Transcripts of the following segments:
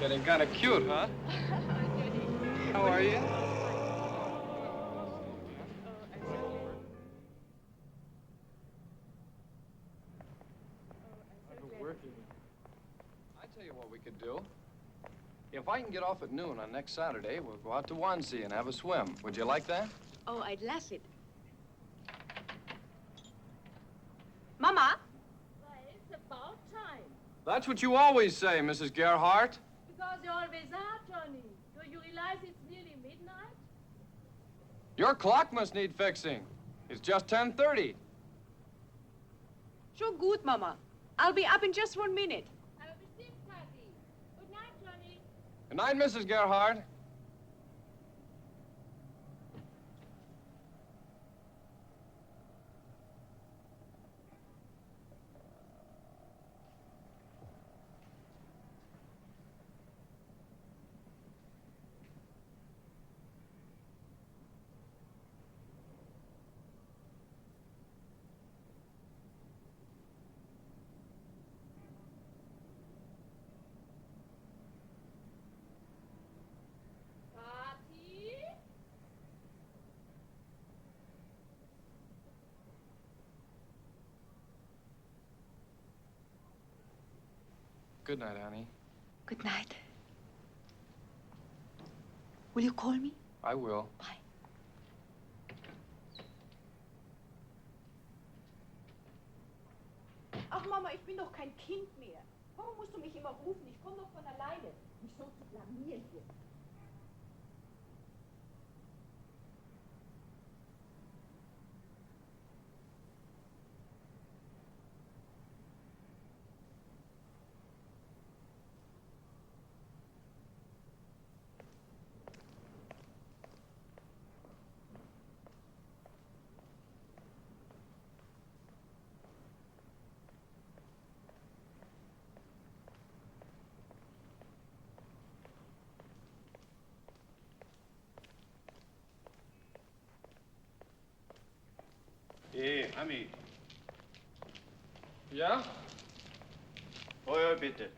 Getting kind of cute, huh? How are you? I tell you what we could do. If I can get off at noon on next Saturday, we'll go out to Wannsee and have a swim. Would you like that? Oh, I'd love it. Mama? Well, it's about time. That's what you always say, Mrs. Gerhardt. Because you always are, Johnny. Do you realize it's nearly midnight? Your clock must need fixing. It's just 10:30. Sure good, Mama. I'll be up in just 1 minute. Have a sip, Patty. Good night, Johnny. Good night, Mrs. Gerhardt. Patty? Good night, Annie. Good night. Will you call me? I will. Bye. Ach, Mama, ich bin doch kein Kind mehr. Warum musst du mich immer rufen? Ich komme doch von alleine. Mich so zu blamieren hier. Ami, Ja? Feuer bitte.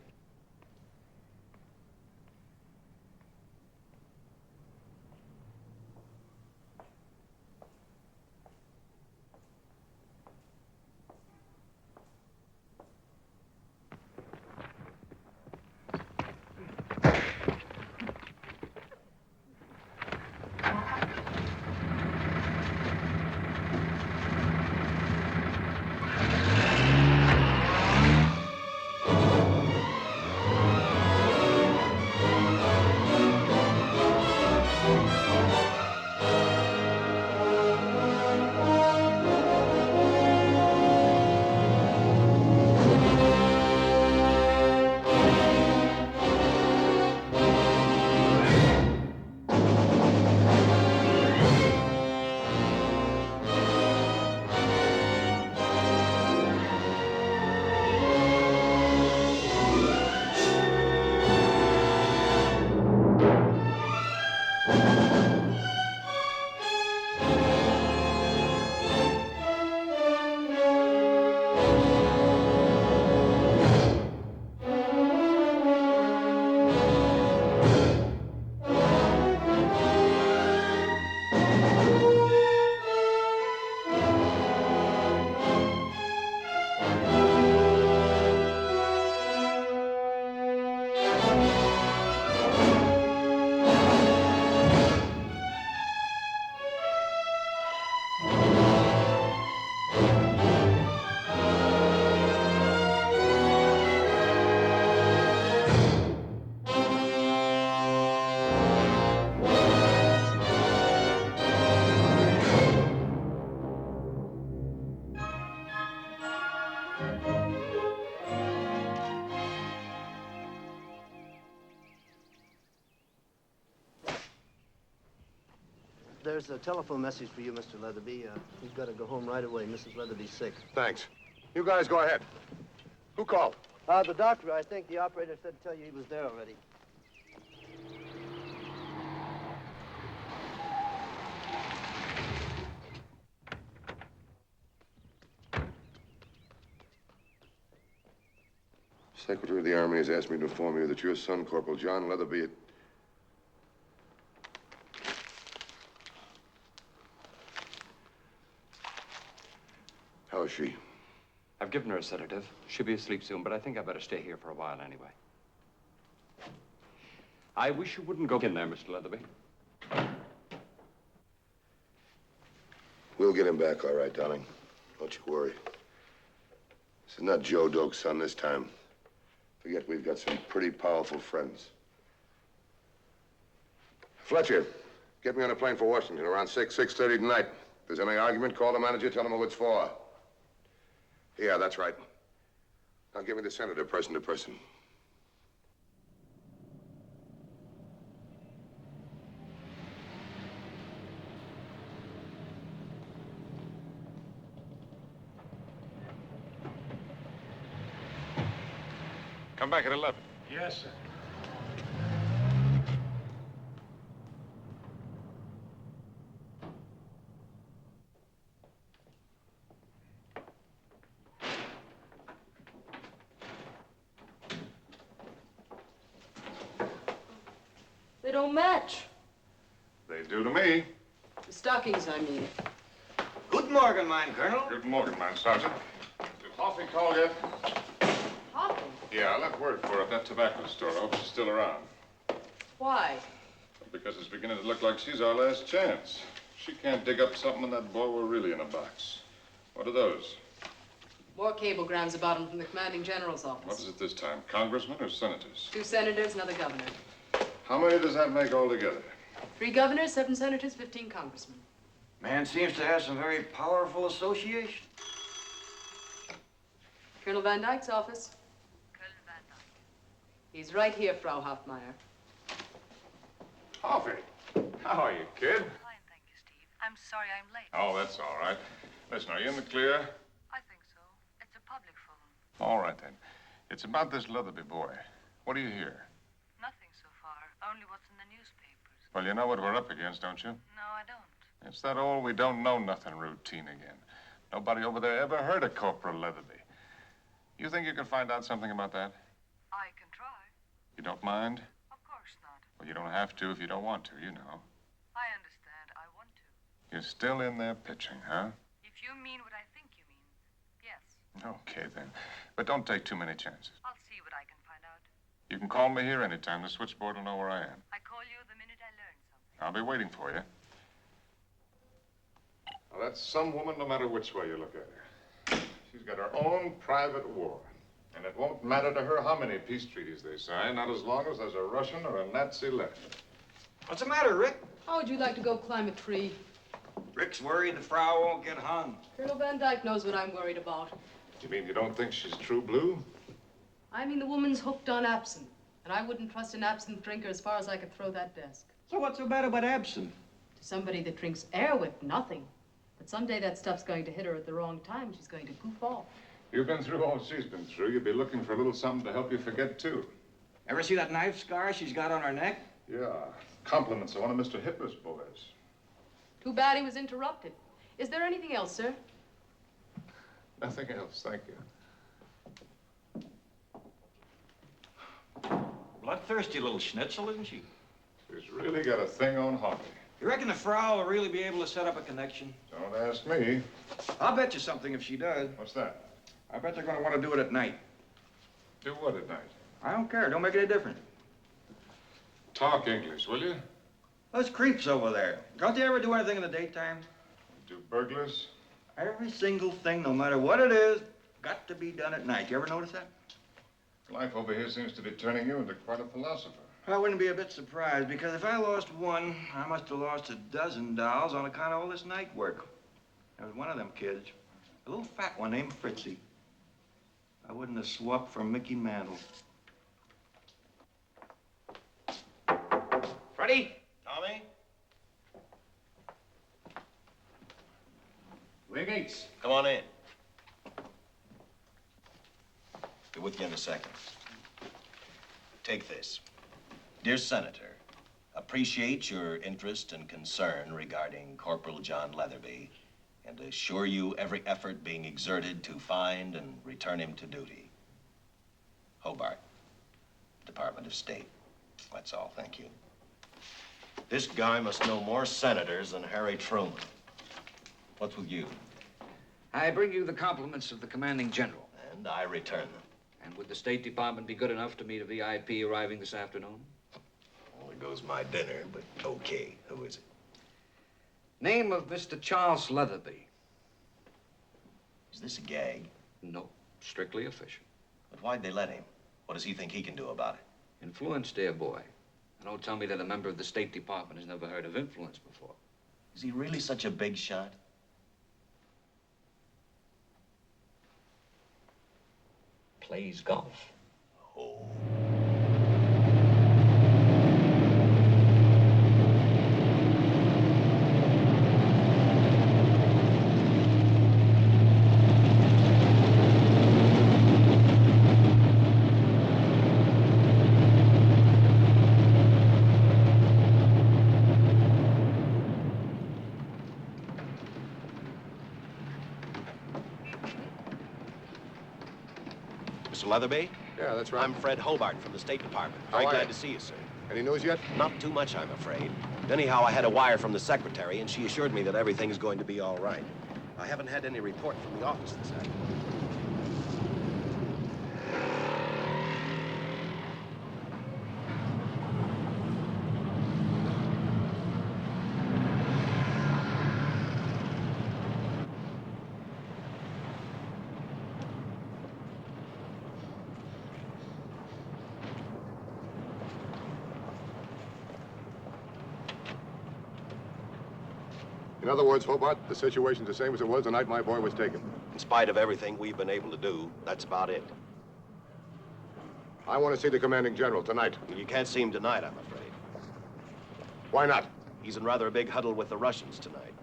There's a telephone message for you, Mr. Leatherby. You've got to go home right away. Mrs. Leatherby's sick. Thanks. You guys go ahead. Who called? The doctor, I think. The operator said to tell you he was there already. Secretary of the Army has asked me to inform you that your son, Corporal John Leatherby... How is she? I've given her a sedative. She'll be asleep soon, but I think I better stay here for a while anyway. I wish you wouldn't go in there, Mr. Leatherby. We'll get him back all right, darling. Don't you worry. This is not Joe Doak's son this time. Forget we've got some pretty powerful friends. Fletcher, get me on a plane for Washington around 6:30 tonight. If there's any argument, call the manager, tell him who it's for. Yeah, that's right. Now give me the senator, person to person. Come back at 11. Yes, sir. They don't match. They do to me. The stockings, I mean. Good morning, mein Colonel. Good morning, man, Sergeant. Did Hoffy call yet? Hopping? Yeah, I left word for her at that tobacco store. I hope she's still around. Why? Because it's beginning to look like she's our last chance. She can't dig up something and that boy, we're really in a box. What are those? More cablegrams about him from the commanding general's office. What is it this time, congressmen or senators? 2 senators, another governor. How many does that make altogether? 3 governors, 7 senators, 15 congressmen. Man seems to have some very powerful association. Colonel Van Dyke's office. Colonel Van Dyke. He's right here, Frau Hoffmeyer. Hoffy, how are you, kid? Fine, thank you, Steve. I'm sorry I'm late. Oh, that's all right. Listen, are you in the clear? I think so. It's a public phone. All right, then. It's about this Leatherby boy. What do you hear? Nothing so far. Only what's in the newspapers. Well, you know what we're up against, don't you? No, I don't. It's that old we don't know nothing routine again. Nobody over there ever heard of Corporal Leatherby. You think you can find out something about that? I can try. You don't mind? Of course not. Well, you don't have to if you don't want to, you know. I understand. I want to. You're still in there pitching, huh? If you mean what I think you mean, yes. Okay, then. But don't take too many chances. I'll see what I can find out. You can call me here anytime. The switchboard will know where I am. I call you the minute I learn something. I'll be waiting for you. Well, that's some woman, no matter which way you look at her. She's got her own private war. And it won't matter to her how many peace treaties they sign, not as long as there's a Russian or a Nazi left. What's the matter, Rick? How would you like to go climb a tree? Rick's worried the Frau won't get hung. Colonel Van Dyke knows what I'm worried about. You mean you don't think she's true blue? I mean the woman's hooked on absinthe. And I wouldn't trust an absinthe drinker as far as I could throw that desk. So what's so bad about absinthe? To somebody that drinks airwick, nothing. But someday that stuff's going to hit her at the wrong time. She's going to goof off. You've been through all she's been through. You'd be looking for a little something to help you forget, too. Ever see that knife scar she's got on her neck? Yeah. Compliments of one of Mr. Hitler's boys. Too bad he was interrupted. Is there anything else, sir? Nothing else, thank you. Bloodthirsty little schnitzel, isn't she? She's really got a thing on Hoppy. You reckon the Frau will really be able to set up a connection? Don't ask me. I'll bet you something if she does. What's that? I bet they're going to want to do it at night. Do what at night? I don't care. Don't make any difference. Talk English, will you? Those creeps over there. Don't they ever do anything in the daytime? Do burglars? Every single thing, no matter what it is, got to be done at night. You ever notice that? Life over here seems to be turning you into quite a philosopher. I wouldn't be a bit surprised, because if I lost one, I must have lost a dozen dolls on account of all this night work. There was one of them kids, a little fat one named Fritzy. I wouldn't have swapped for Mickey Mantle. Freddie? Tommy? Ray Gates. Come on in. Be with you in a second. Take this. Dear Senator, appreciate your interest and concern regarding Corporal John Leatherby and assure you every effort being exerted to find and return him to duty. Hobart, Department of State. That's all, thank you. This guy must know more senators than Harry Truman. What's with you? I bring you the compliments of the commanding general. And I return them. And would the State Department be good enough to meet a VIP arriving this afternoon? Well, there goes my dinner, but okay. Who is it? Name of Mr. Charles Leatherby. Is this a gag? No, strictly official. But why'd they let him? What does he think he can do about it? Influence, dear boy. And don't tell me that a member of the State Department has never heard of influence before. Is he really such a big shot? Plays golf. Oh. Mr. Leatherby? Yeah, that's right. I'm Fred Hobart from the State Department. Very How are glad you? to see you, sir. Any news yet? Not too much, I'm afraid. Anyhow, I had a wire from the secretary, and she assured me that everything's going to be all right. I haven't had any report from the office this afternoon. In other words, Hobart, the situation's the same as it was the night my boy was taken. In spite of everything we've been able to do, that's about it. I want to see the commanding general tonight. You can't see him tonight, I'm afraid. Why not? He's in rather a big huddle with the Russians tonight.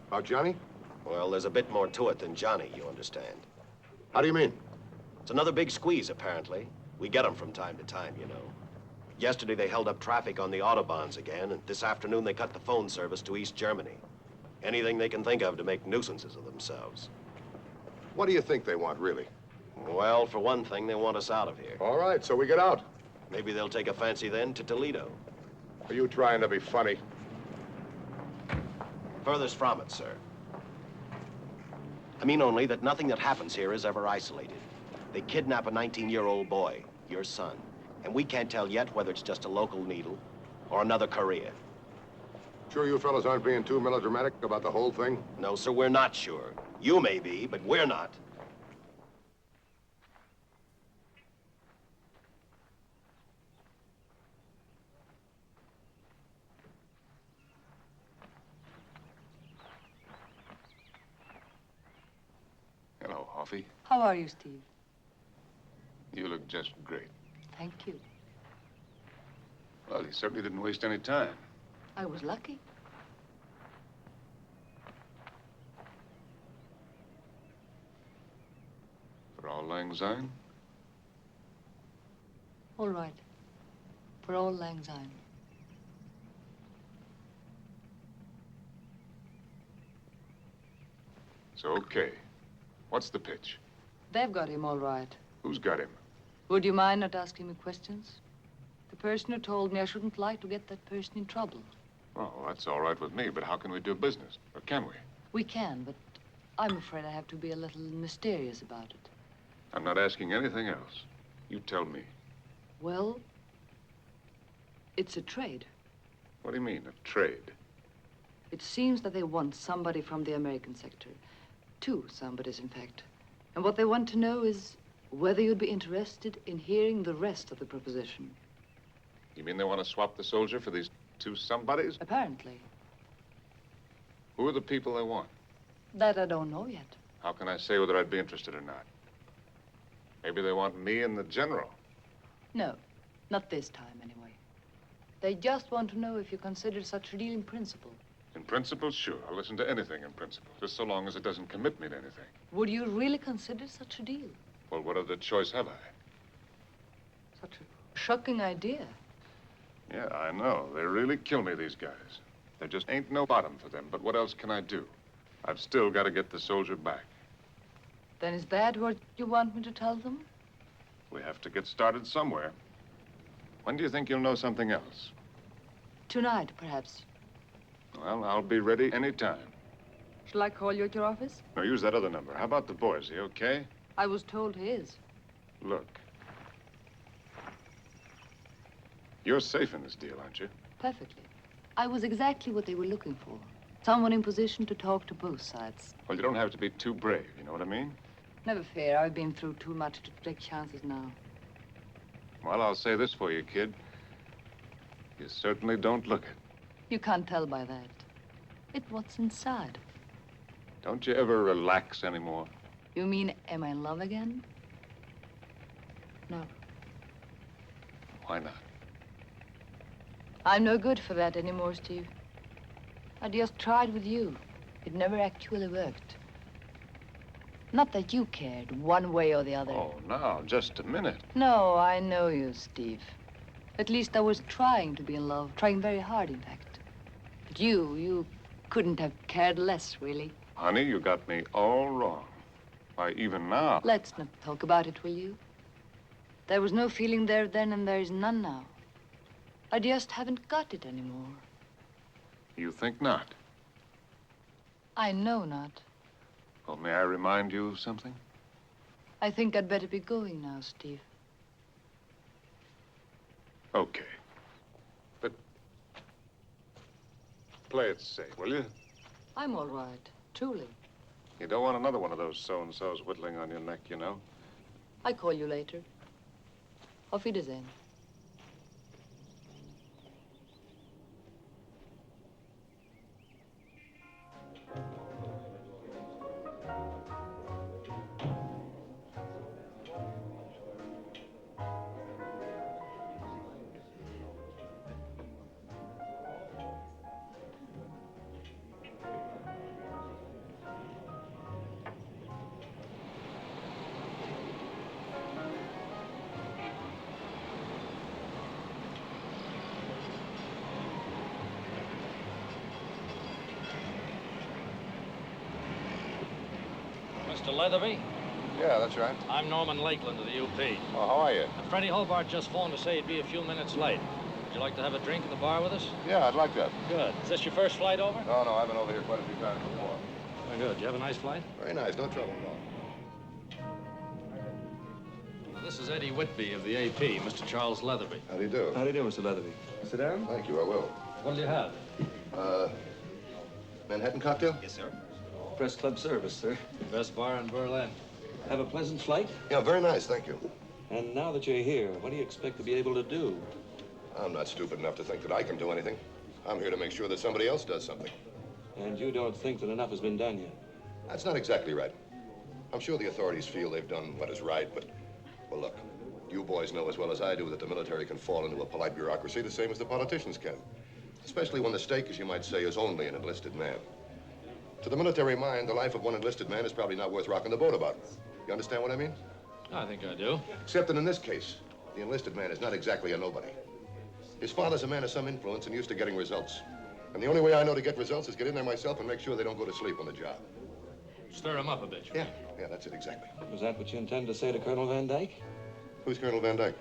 About Johnny? Well, there's a bit more to it than Johnny, you understand. How do you mean? It's another big squeeze, apparently. We get them from time to time, you know. Yesterday, they held up traffic on the Autobahns again, and this afternoon, they cut the phone service to East Germany. Anything they can think of to make nuisances of themselves. What do you think they want, really? Well, for one thing, they want us out of here. All right, so we get out. Maybe they'll take a fancy then to Toledo. Are you trying to be funny? Furthest from it, sir. I mean only that nothing that happens here is ever isolated. They kidnap a 19-year-old boy, your son, and we can't tell yet whether it's just a local needle or another Korea. Sure you fellas aren't being too melodramatic about the whole thing? No, sir, we're not sure. You may be, but we're not. Hello, Hoffy. How are you, Steve? You look just great. Thank you. Well, you certainly didn't waste any time. I was lucky. For all lang syne? All right. For all lang syne. So, okay. What's the pitch? They've got him all right. Who's got him? Would you mind not asking me questions? The person who told me I shouldn't like to get that person in trouble. Oh, that's all right with me, but how can we do business? Or can we? We can, but I'm afraid I have to be a little mysterious about it. I'm not asking anything else. You tell me. Well, it's a trade. What do you mean, a trade? It seems that they want somebody from the American sector. Two somebodies, in fact. And what they want to know is whether you'd be interested in hearing the rest of the proposition. You mean they want to swap the soldier for these two somebodies? Apparently. Who are the people they want? That I don't know yet. How can I say whether I'd be interested or not? Maybe they want me and the general. No, not this time, anyway. They just want to know if you consider such a deal in principle. In principle, sure. I'll listen to anything in principle, just so long as it doesn't commit me to anything. Would you really consider such a deal? Well, what other choice have I? Such a shocking idea. Yeah, I know. They really kill me, these guys. There just ain't no bottom for them, but what else can I do? I've still got to get the soldier back. Then is that what you want me to tell them? We have to get started somewhere. When do you think you'll know something else? Tonight, perhaps. Well, I'll be ready any time. Shall I call you at your office? No, use that other number. How about the boy? Is he okay? I was told he is. Look. You're safe in this deal, aren't you? Perfectly. I was exactly what they were looking for. Someone in position to talk to both sides. Well, you don't have to be too brave, you know what I mean? Never fear. I've been through too much to take chances now. Well, I'll say this for you, kid. You certainly don't look it. You can't tell by that. It's what's inside. Don't you ever relax anymore? You mean, am I in love again? No. Why not? I'm no good for that anymore, Steve. I just tried with you. It never actually worked. Not that you cared, one way or the other. Oh, now, just a minute. No, I know you, Steve. At least I was trying to be in love, trying very hard, in fact. But you couldn't have cared less, really. Honey, you got me all wrong. Why, even now... Let's not talk about it, will you? There was no feeling there then, and there is none now. I just haven't got it anymore. You think not? I know not. Well, may I remind you of something? I think I'd better be going now, Steve. Okay. But play it safe, will you? I'm all right, truly. You don't want another one of those so-and-sos whittling on your neck, you know. I call you later. Auf Wiedersehen. Mr. Leatherby? Yeah, that's right. I'm Norman Lakeland of the UP. Well, how are you? And Freddie Hobart just phoned to say he'd be a few minutes late. Would you like to have a drink at the bar with us? Yeah, I'd like that. Good. Is this your first flight over? No, I've been over here quite a few times before. Very good. Did you have a nice flight? Very nice, no trouble at all. Well, this is Eddie Whitby of the AP, Mr. Charles Leatherby. How do you do? How do you do, Mr. Leatherby? Sit down. Thank you, I will. What'll you have? Manhattan cocktail? Yes, sir. Press club service, sir. Best bar in Berlin. Have a pleasant flight. Yeah, very nice, thank you. And now that you're here, what do you expect to be able to do? I'm not stupid enough to think that I can do anything. I'm here to make sure that somebody else does something. And you don't think that enough has been done yet? That's not exactly right. I'm sure the authorities feel they've done what is right, but, well, look, you boys know as well as I do that the military can fall into a polite bureaucracy the same as the politicians can. Especially when the stake, as you might say, is only an enlisted man. To the military mind, the life of one enlisted man is probably not worth rocking the boat about. You understand what I mean? I think I do. Except that in this case, the enlisted man is not exactly a nobody. His father's a man of some influence and used to getting results. And the only way I know to get results is get in there myself and make sure they don't go to sleep on the job. Stir him up a bit. Yeah, that's it exactly. Was that what you intend to say to Colonel Van Dyke? Who's Colonel Van Dyke?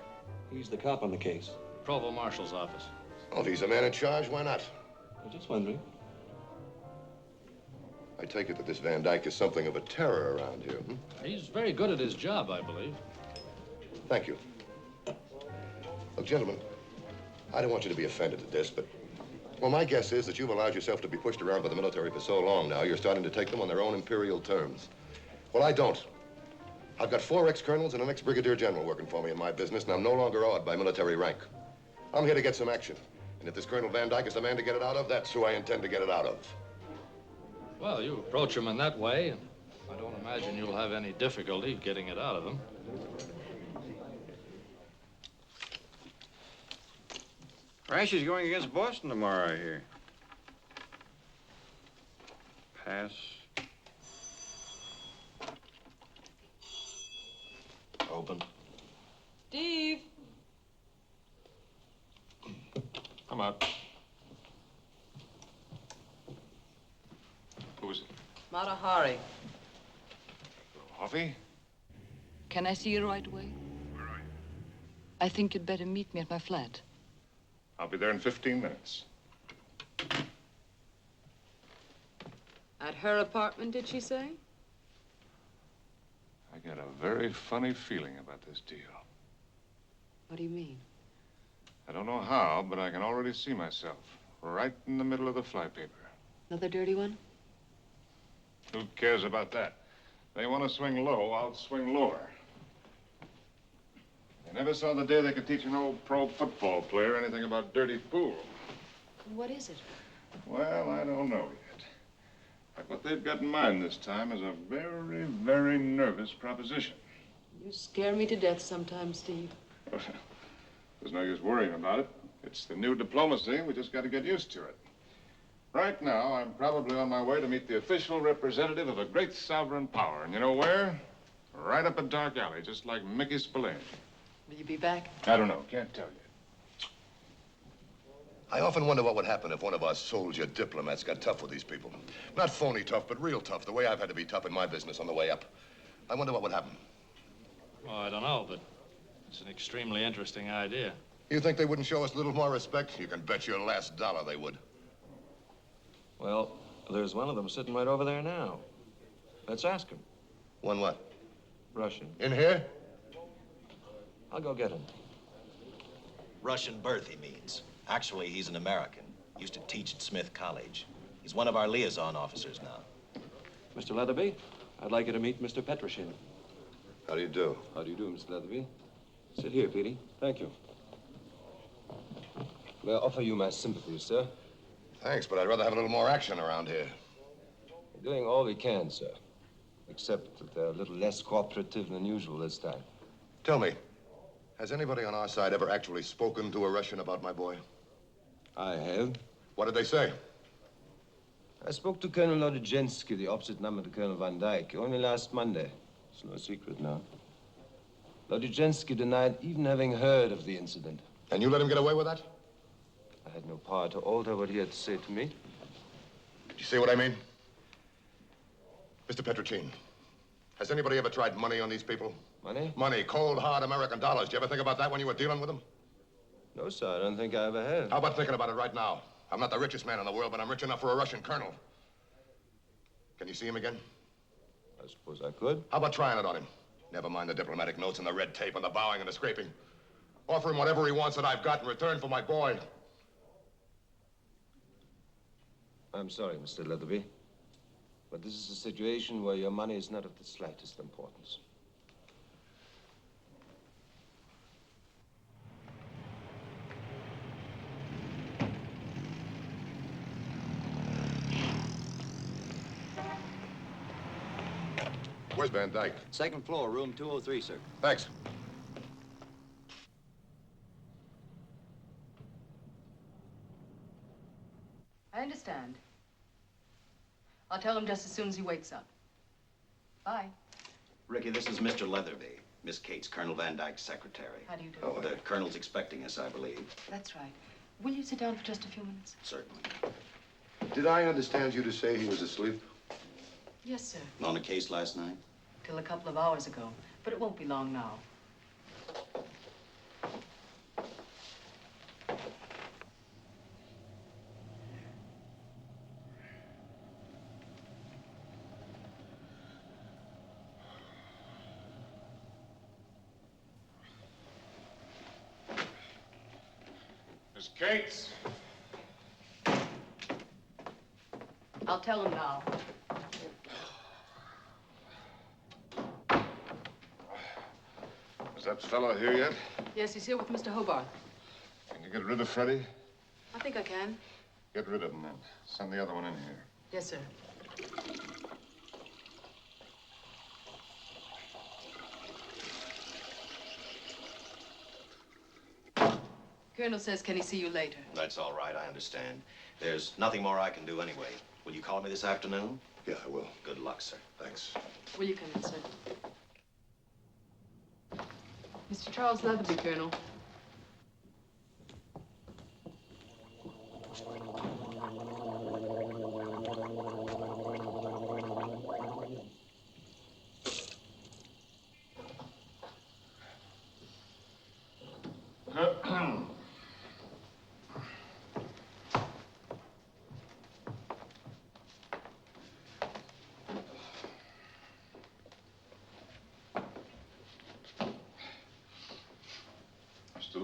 He's the cop on the case. Provost Marshal's office. Well, if he's the man in charge, why not? I'm just wondering. I take it that this Van Dyke is something of a terror around here, hmm? He's very good at his job, I believe. Thank you. Look, gentlemen, I don't want you to be offended at this, but, well, my guess is that you've allowed yourself to be pushed around by the military for so long now, you're starting to take them on their own imperial terms. Well, I don't. I've got 4 ex-colonels and an ex-brigadier general working for me in my business, and I'm no longer awed by military rank. I'm here to get some action. And if this Colonel Van Dyke is the man to get it out of, that's who I intend to get it out of. Well, you approach him in that way, and I don't imagine you'll have any difficulty getting it out of him. Rash is going against Boston tomorrow, I hear. Pass. Open. Steve! Come out. Who is it? Mata Hari. Coffee? Can I see you right away? Where are you? I think you'd better meet me at my flat. I'll be there in 15 minutes. At her apartment, did she say? I get a very funny feeling about this deal. What do you mean? I don't know how, but I can already see myself right in the middle of the flypaper. Another dirty one? Who cares about that? They want to swing low, I'll swing lower. They never saw the day they could teach an old pro football player anything about dirty pool. What is it? Well, I don't know yet. But what they've got in mind this time is a very, very nervous proposition. You scare me to death sometimes, Steve. There's no use worrying about it. It's the new diplomacy. We just got to get used to it. Right now, I'm probably on my way to meet the official representative of a great sovereign power. And you know where? Right up a dark alley, just like Mickey Spillane. Will you be back? I don't know. Can't tell you. I often wonder what would happen if one of our soldier diplomats got tough with these people. Not phony tough, but real tough, the way I've had to be tough in my business on the way up. I wonder what would happen. Well, I don't know, but it's an extremely interesting idea. You think they wouldn't show us a little more respect? You can bet your last dollar they would. Well, there's one of them sitting right over there now. Let's ask him. One what? Russian. In here? I'll go get him. Russian birth, he means. Actually, he's an American. Used to teach at Smith College. He's one of our liaison officers now. Mr. Leatherby, I'd like you to meet Mr. Petroshin. How do you do? How do you do, Mr. Leatherby? Sit here, Petey. Thank you. May I offer you my sympathies, sir? Thanks, but I'd rather have a little more action around here. We're doing all we can, sir. Except that they're a little less cooperative than usual this time. Tell me, has anybody on our side ever actually spoken to a Russian about my boy? I have. What did they say? I spoke to Colonel Lodygensky, the opposite number to Colonel Van Dyke, only last Monday. It's no secret now. Lodygensky denied even having heard of the incident. And you let him get away with that? I had no power to alter what he had to say to me. Did you see what I mean? Mr. Petroshin, has anybody ever tried money on these people? Money? Money, cold, hard American dollars. Did you ever think about that when you were dealing with them? No, sir, I don't think I ever have. How about thinking about it right now? I'm not the richest man in the world, but I'm rich enough for a Russian colonel. Can you see him again? I suppose I could. How about trying it on him? Never mind the diplomatic notes and the red tape and the bowing and the scraping. Offer him whatever he wants that I've got in return for my boy. I'm sorry, Mr. Leatherby, but this is a situation where your money is not of the slightest importance. Where's Van Dyke? Second floor, room 203, sir. Thanks. I understand. I'll tell him just as soon as he wakes up. Bye. Ricky, this is Mr. Leatherby, Miss Cates, Colonel Van Dyke's secretary. How do you do? Oh, the colonel's expecting us, I believe. That's right. Will you sit down for just a few minutes? Certainly. Did I understand you to say he was asleep? Yes, sir. On a case last night? Till a couple of hours ago. But it won't be long now. Miss Cates. I'll tell him now. Is that fellow here yet? Yes, he's here with Mr. Hobart. Can you get rid of Freddie? I think I can. Get rid of him then. Send the other one in here. Yes, sir. Colonel says, can he see you later? That's all right, I understand. There's nothing more I can do anyway. Will you call me this afternoon? Yeah, I will. Good luck, sir. Thanks. Will you come in, sir? Mr. Charles Leatherby, Colonel.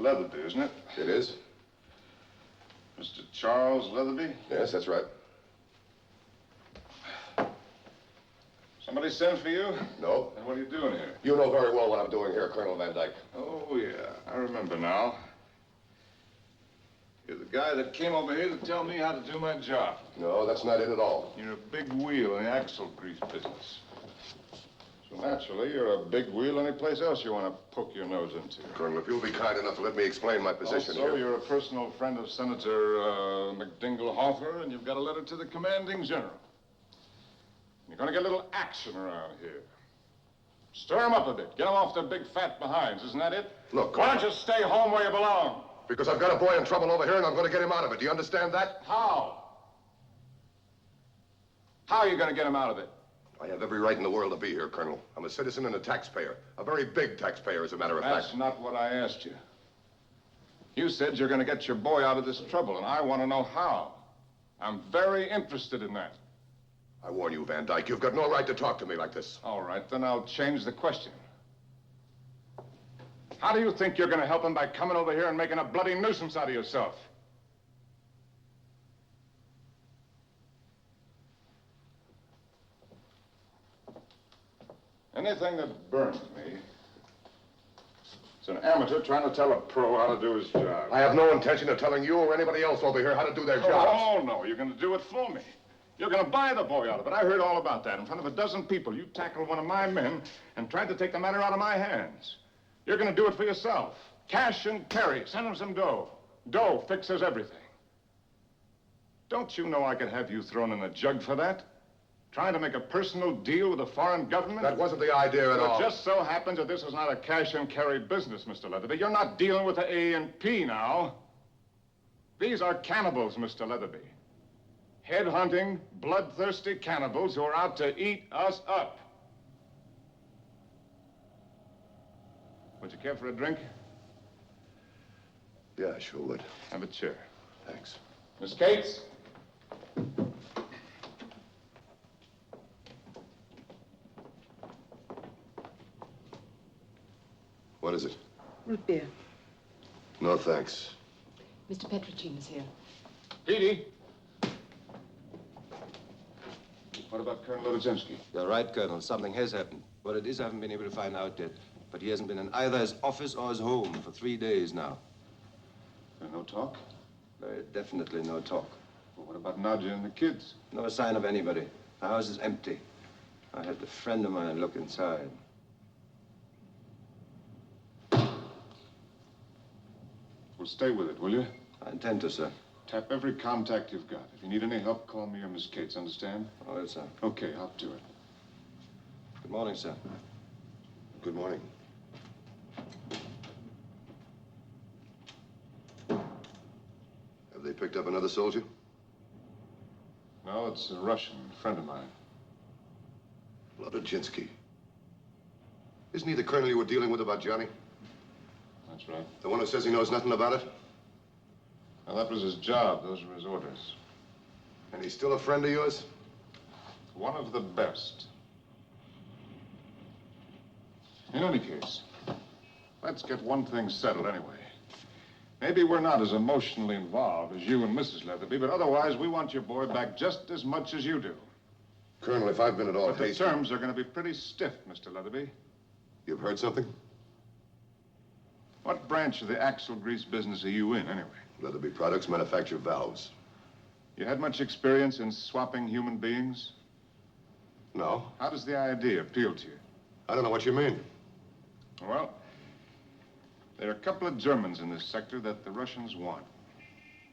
Leatherby, isn't it? It is? Mr. Charles Leatherby? Yes, that's right. Somebody sent for you? No. And what are you doing here? You know very well what I'm doing here, Colonel Van Dyke. Oh, yeah. I remember now. You're the guy that came over here to tell me how to do my job. No, that's not it at all. You're a big wheel in the axle grease business. So naturally, you're a big wheel any place else you want to poke your nose into. Colonel, if you'll be kind enough to let me explain my position Also, here. you're a personal friend of Senator McDingle Hoffer, and you've got a letter to the commanding general. You're going to get a little action around here. Stir them up a bit. Get them off their big fat behinds. Isn't that it? Look, why don't you stay home where you belong? Because I've got a boy in trouble over here, and I'm going to get him out of it. Do you understand that? How? How are you going to get him out of it? I have every right in the world to be here, Colonel. I'm a citizen and a taxpayer. A very big taxpayer, as a matter of fact. That's not what I asked you. You said you're going to get your boy out of this trouble, and I want to know how. I'm very interested in that. I warn you, Van Dyke, you've got no right to talk to me like this. All right, then I'll change the question. How do you think you're going to help him by coming over here and making a bloody nuisance out of yourself? Anything that burns me is an amateur trying to tell a pro how to do his job. I have no intention of telling you or anybody else over here how to do their jobs. Oh, no, you're going to do it for me. You're going to buy the boy out of it. I heard all about that. In front of a dozen people, you tackled one of my men and tried to take the matter out of my hands. You're going to do it for yourself. Cash and carry. Send him some dough. Dough fixes everything. Don't you know I could have you thrown in the jug for that? Trying to make a personal deal with a foreign government? That wasn't the idea at all. It just so happens that this is not a cash and carry business, Mr. Leatherby. You're not dealing with the A&P now. These are cannibals, Mr. Leatherby. Headhunting, bloodthirsty cannibals who are out to eat us up. Would you care for a drink? Yeah, I sure would. Have a chair. Thanks. Miss Cates? What is it? Root beer. No, thanks. Mr. Petrogene is here. Petey? What about Colonel Lodzinski? You're right, Colonel. Something has happened. What it is, I haven't been able to find out yet. But he hasn't been in either his office or his home for 3 days now. No talk? Definitely no talk. Well, what about Nadja and the kids? No sign of anybody. The house is empty. I had a friend of mine look inside. Well, stay with it, will you? I intend to, sir. Tap every contact you've got. If you need any help, call me or Miss Cates, understand? Oh, yes, sir. Okay, I'll do it. Good morning, sir. Good morning. Have they picked up another soldier? No, it's a Russian friend of mine. Lodzinski. Isn't he the colonel you were dealing with about Johnny? That's right. The one who says he knows nothing about it? Now, that was his job. Those were his orders. And he's still a friend of yours? One of the best. In any case, let's get one thing settled anyway. Maybe we're not as emotionally involved as you and Mrs. Leatherby, but otherwise we want your boy back just as much as you do. Colonel, if I've been at all But the hasty... terms are going to be pretty stiff, Mr. Leatherby. You've heard something? What branch of the axle grease business are you in, anyway? Leatherby Products manufacture valves. You had much experience in swapping human beings? No. How does the idea appeal to you? I don't know what you mean. Well, there are a couple of Germans in this sector that the Russians want.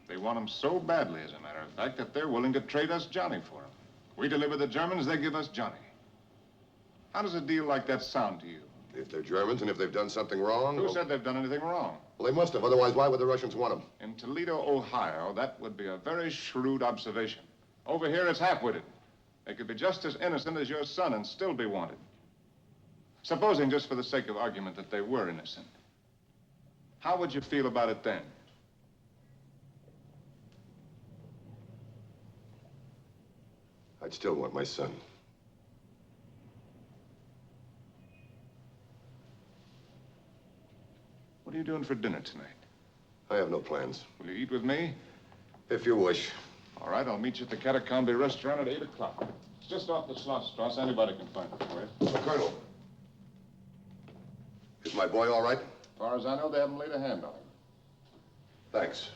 They want them so badly, as a matter of fact, that they're willing to trade us Johnny for them. We deliver the Germans, they give us Johnny. How does a deal like that sound to you? If they're Germans and if they've done something wrong... Who said they've done anything wrong? Well, they must have. Otherwise, why would the Russians want them? In Toledo, Ohio, that would be a very shrewd observation. Over here, it's half-witted. They could be just as innocent as your son and still be wanted. Supposing, just for the sake of argument, that they were innocent. How would you feel about it then? I'd still want my son. What are you doing for dinner tonight? I have no plans. Will you eat with me? If you wish. All right, I'll meet you at the Catacombe restaurant at 8 o'clock. It's just off the Schlossstrasse. Anybody can find it for you. Colonel, is my boy all right? As far as I know, they haven't laid a hand on him. Thanks.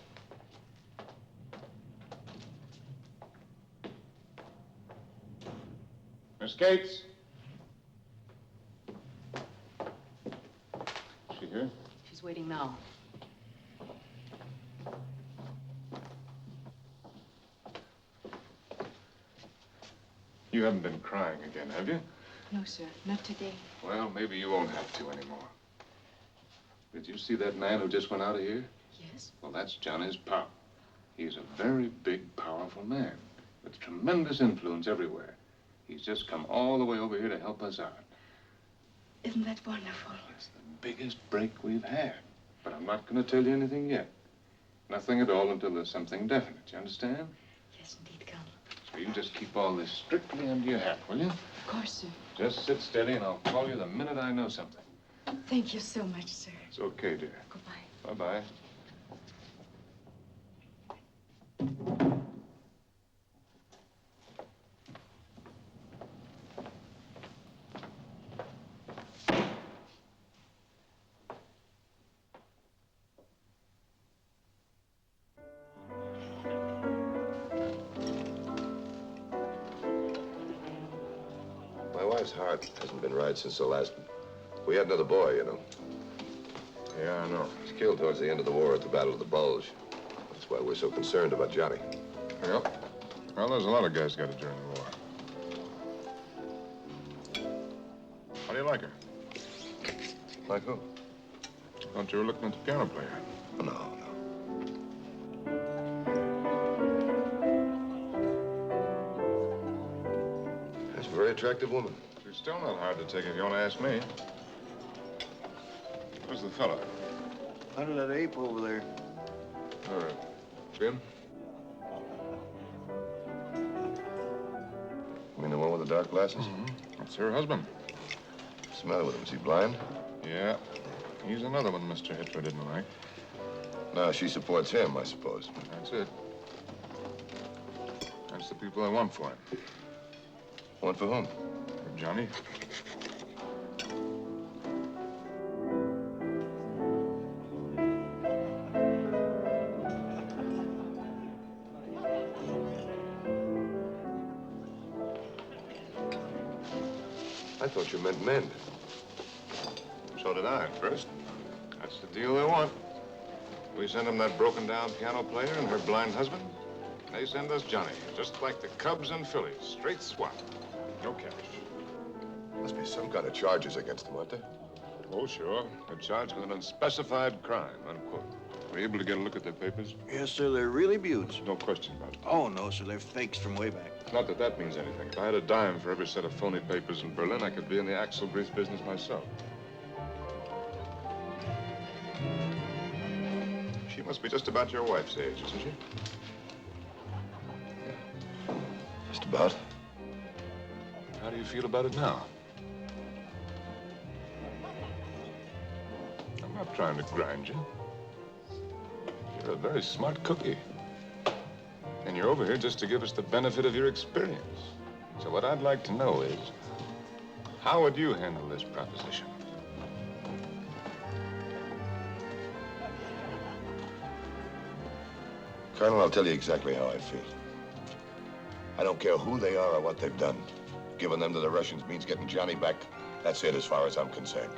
Miss Cates? Is she here? She's waiting now. You haven't been crying again, have you? No, sir, not today. Well, maybe you won't have to anymore. Did you see that man who just went out of here? Yes? Well, that's Johnny's pop. He's a very big, powerful man with tremendous influence everywhere. He's just come all the way over here to help us out. Isn't that wonderful? It's the biggest break we've had. But I'm not going to tell you anything yet. Nothing at all until there's something definite. You understand? Yes, indeed, Colonel. So you just keep all this strictly under your hat, will you? Of course, sir. Just sit steady and I'll call you the minute I know something. Thank you so much, sir. It's okay, dear. Goodbye. Bye-bye. My wife's heart hasn't been right since the last... We had another boy, you know. Yeah, I know. He was killed towards the end of the war at the Battle of the Bulge. That's why we're so concerned about Johnny. Yep. Well, there's a lot of guys got it during the war. How do you like her? Like who? Thought you were looking at the piano player. No, no. That's a very attractive woman. She's still not hard to take if you want to ask me. Where's the fella? Under that ape over there. All right. See him? You mean the one with the dark glasses? Mm-hmm. That's her husband. What's the matter with him? Is he blind? Yeah. He's another one Mr. Hitler didn't like. No, she supports him, I suppose. That's it. That's the people I want for him. Want for whom? For Johnny. I thought you meant men. So did I at first. That's the deal they want. We send them that broken-down piano player and her blind husband. They send us Johnny, just like the Cubs and Phillies. Straight swap. No cash. Must be some kind of charges against him, aren't there? Oh, sure. They're charged with an unspecified crime, unquote. Were you able to get a look at their papers? Yes, sir, they're really beauts. No question about it. Oh, no, sir, they're fakes from way back. Not that that means anything. If I had a dime for every set of phony papers in Berlin, I could be in the axle grease business myself. She must be just about your wife's age, isn't she? Just about. How do you feel about it now? I'm not trying to grind you. You're a very smart cookie. And you're over here just to give us the benefit of your experience. So what I'd like to know is, how would you handle this proposition? Colonel, I'll tell you exactly how I feel. I don't care who they are or what they've done. Giving them to the Russians means getting Johnny back. That's it as far as I'm concerned.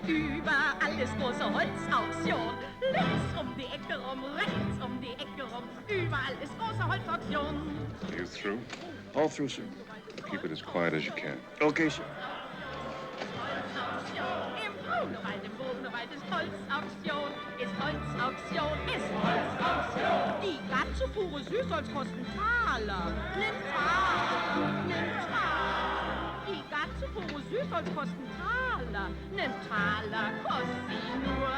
Überall ist große Holzauktion. Links um die Ecke rum, rechts um die Ecke Are you through? All through, sir. Keep it as quiet as you can. Okay, sir. Die ganze Fuhre Süßholz kostet einen Taler. Einen Taler. Die ganze Fuhre Süßholz kostet einen Taler. Einen Taler kostet sie nur.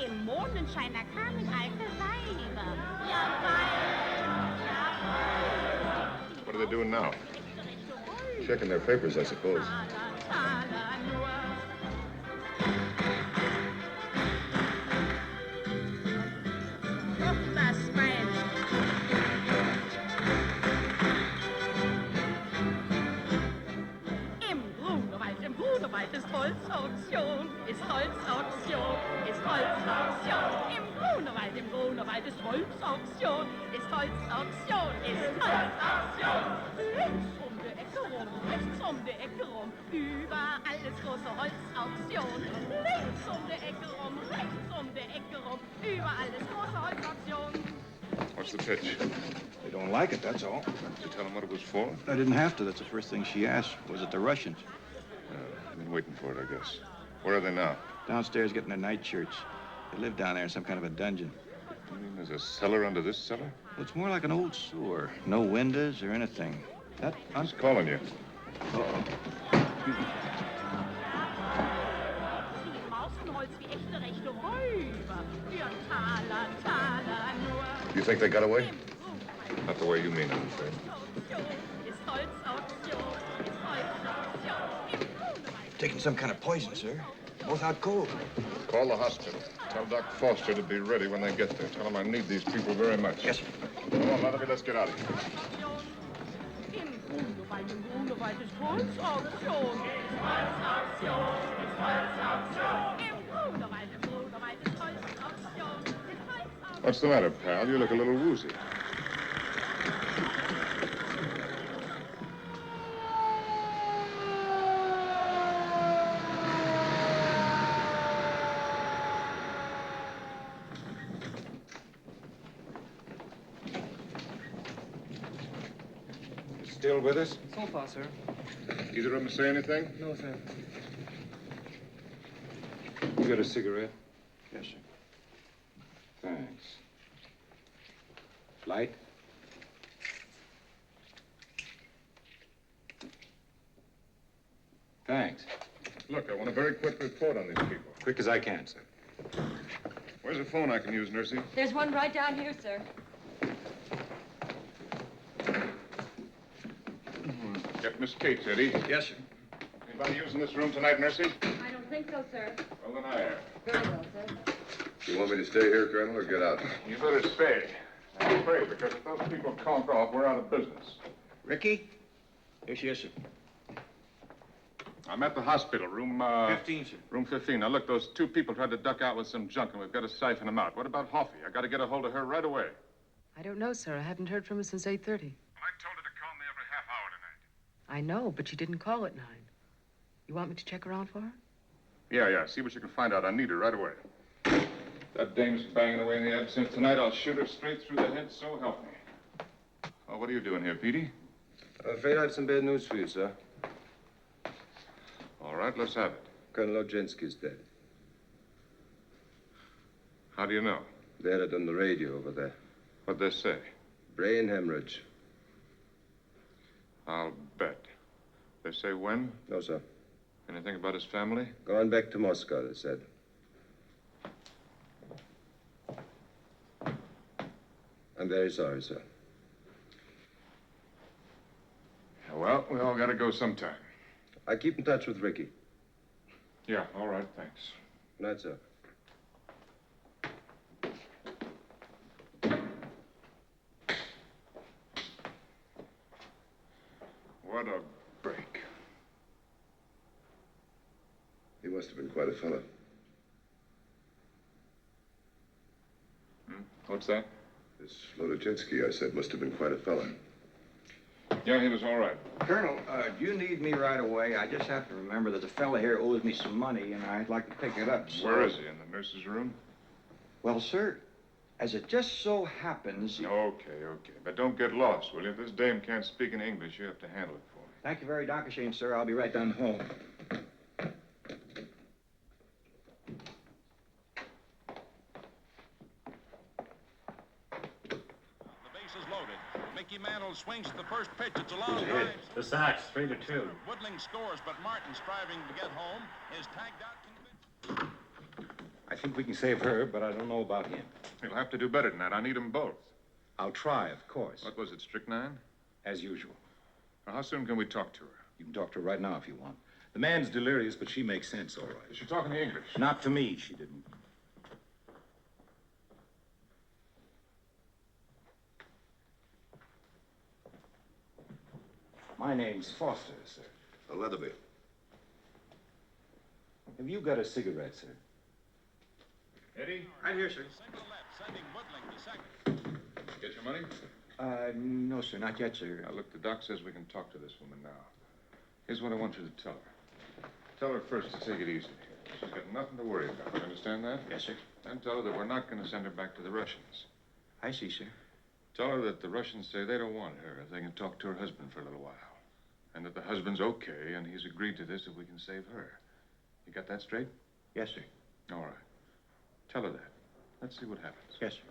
Im Mondenschein, da kamen alte Weiber. Ja, What are they doing now? Checking their papers, I suppose. Taler nur. Das mein. Im Grunewald ist Holzauktion, ist Holzauktion, ist Holzauktion. Im Grunewald ist Holzauktion, ist Holzauktion, ist Holzauktion. Links um die Ecke rum, rechts um die Ecke rum, überall ist große Holzauktion. Links um die Ecke rum, rechts um die Ecke rum, überall ist große Holzauktion. What's the pitch? They don't like it, that's all. Did you tell them what it was for? I didn't have to. That's the first thing she asked. Was it the Russians? I've been waiting for it, I guess. Where are they now? Downstairs getting their nightshirts. They live down there in some kind of a dungeon. You mean there's a cellar under this cellar? Well, it's more like an old sewer. No windows or anything. That... Who's calling you? Uh-oh. You think they got away? Not the way you mean, I'm afraid. Taking some kind of poison, sir. Both out cold. Call the hospital. Tell Doc Foster to be ready when they get there. Tell him I need these people very much. Yes, sir. Come on, Leatherby, let's get out of here. Grunewald ist Holzauktion, ist Holzauktion, ist Holzauktion. Im Grunewald ist Holzauktion, ist Holzauktion. What's the matter, pal? You look a little woozy. Still with us? So far, sir. Either of them say anything? No, sir. You got a cigarette? Yes, sir. Thanks. Light? Thanks. Look, I want a very quick report on these people. Quick as I can, sir. Where's a phone I can use, Nursey? There's one right down here, sir. Get Miss Kate, Eddie. Yes, sir. Anybody using this room tonight, Nursey? I don't think so, sir. Well, then I am. Very well, sir. You want me to stay here, Colonel, or get out? You better stay. I'm afraid, because if those people conk off, we're out of business. Ricky? Here she is, sir. I'm at the hospital, room, 15, sir. Room 15. Now, look, those two people tried to duck out with some junk, and we've got to siphon them out. What about Hoffy? I got to get a hold of her right away. I don't know, sir. I haven't heard from her since 8:30. I told her to call me every half hour tonight. I know, but she didn't call at 9. You want me to check around for her? Yeah. See what you can find out. I need her right away. That dame's banging away in the absinthe tonight. I'll shoot her straight through the head, so help me. Oh, what are you doing here, Petey? I'm afraid I have some bad news for you, sir. All right, let's have it. Colonel Ojenski's dead. How do you know? They had it on the radio over there. What'd they say? Brain hemorrhage. I'll bet. They say when? No, sir. Anything about his family? Going back to Moscow, they said. I'm very sorry, sir. Well, we all gotta go sometime. I keep in touch with Ricky. Yeah, all right, thanks. Good night, sir. What a break. He must have been quite a fella. What's that? This Lodojensky, I said, must have been quite a fella. Yeah, he was all right. Colonel, do you need me right away? I just have to remember that the fella here owes me some money, and I'd like to pick it up. So... Where is he? In the nurse's room? Well, sir, As it just so happens... Okay, okay. But don't get lost, will you? If this dame can't speak in English, you have to handle it for me. Thank you very Dankeschön, sir. I'll be right down home. Mickey Mantle swings at the first pitch. It's a long drive. The Sox, 3-2. Woodling scores, but Martin, striving to get home, is tagged out. I think we can save her, but I don't know about him. You'll have to do better than that. I need them both. I'll try, of course. What was it, strychnine? As usual. Now, how soon can we talk to her? You can talk to her right now if you want. The man's delirious, but she makes sense, all right. Is she talking English? Not to me, she didn't. My name's Foster, sir. Leatherby. Have you got a cigarette, sir? Eddie? Right here, sir. Single left, sending Woodling to second. Get your money? No, sir, not yet, sir. Now, look, the doc says we can talk to this woman now. Here's what I want you to tell her. Tell her first to take it easy. She's got nothing to worry about. You understand that? Yes, sir. And tell her that we're not going to send her back to the Russians. I see, sir. Tell her that the Russians say they don't want her if they can talk to her husband for a little while. And that the husband's okay, and he's agreed to this if we can save her. You got that straight? Yes, sir. All right. Tell her that. Let's see what happens. Yes, sir.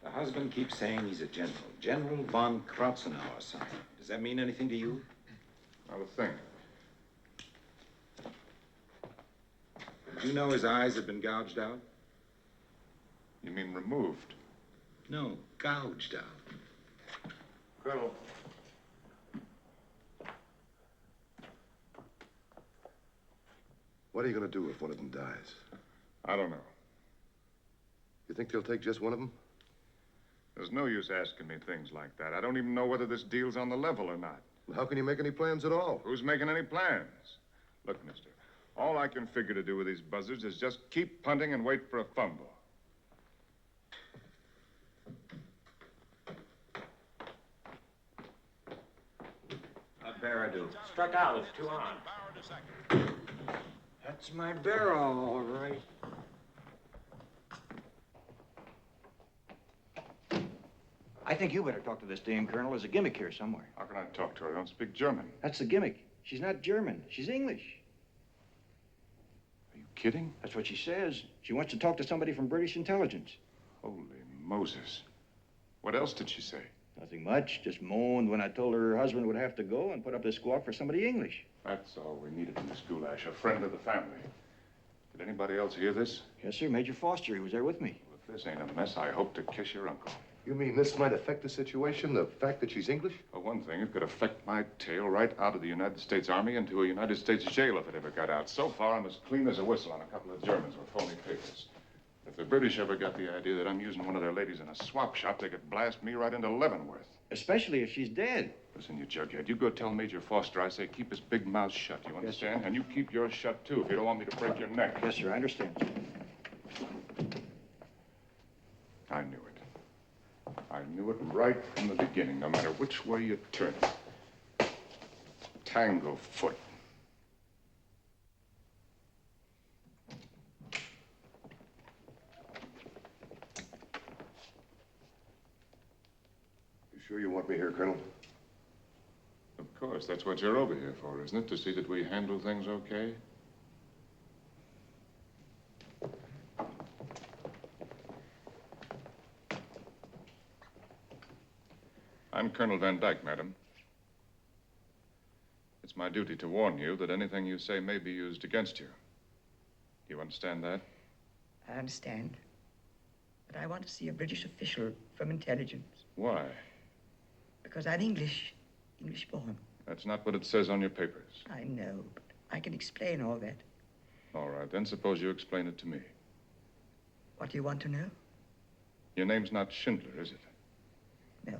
The husband keeps saying he's a general. General von Krotzenauer, son. Does that mean anything to you? Not a thing. Did you know his eyes had been gouged out? You mean removed? No, gouged out. Colonel. What are you going to do if one of them dies? I don't know. You think they'll take just one of them? There's no use asking me things like that. I don't even know whether this deal's on the level or not. Well, how can you make any plans at all? Who's making any plans? Look, mister, all I can figure to do with these buzzards is just keep punting and wait for a fumble. Barrow do. Struck out with 2 on. That's my barrel, all right. I think you better talk to this dame, Colonel. There's a gimmick here somewhere. How can I talk to her? I don't speak German. That's the gimmick. She's not German. She's English. Are you kidding? That's what she says. She wants to talk to somebody from British intelligence. Holy Moses. What else did she say? Nothing much. Just moaned when I told her husband would have to go and put up this squawk for somebody English. That's all we needed in this goulash, a friend of the family. Did anybody else hear this? Yes, sir. Major Foster. He was there with me. Well, if this ain't a mess, I hope to kiss your uncle. You mean this might affect the situation, the fact that she's English? For one thing, it could affect my tail right out of the United States Army into a United States jail if it ever got out. So far, I'm as clean as a whistle on a couple of Germans with phony papers. If the British ever got the idea that I'm using one of their ladies in a swap shop, they could blast me right into Leavenworth. Especially if she's dead. Listen, you jughead, you go tell Major Foster I say keep his big mouth shut, you understand? Yes, and you keep yours shut, too, if you don't want me to break your neck. Yes, sir, I understand. I knew it. I knew it right from the beginning, no matter which way you turn it. Tanglefoot. You sure you want me here, Colonel? Of course, that's what you're over here for, isn't it? To see that we handle things okay? I'm Colonel Van Dyke, madam. It's my duty to warn you that anything you say may be used against you. Do you understand that? I understand. But I want to see a British official from intelligence. Why? Because I'm English born. That's not what it says on your papers. I know, but I can explain all that. All right, then suppose you explain it to me. What do you want to know? Your name's not Schindler, is it? No.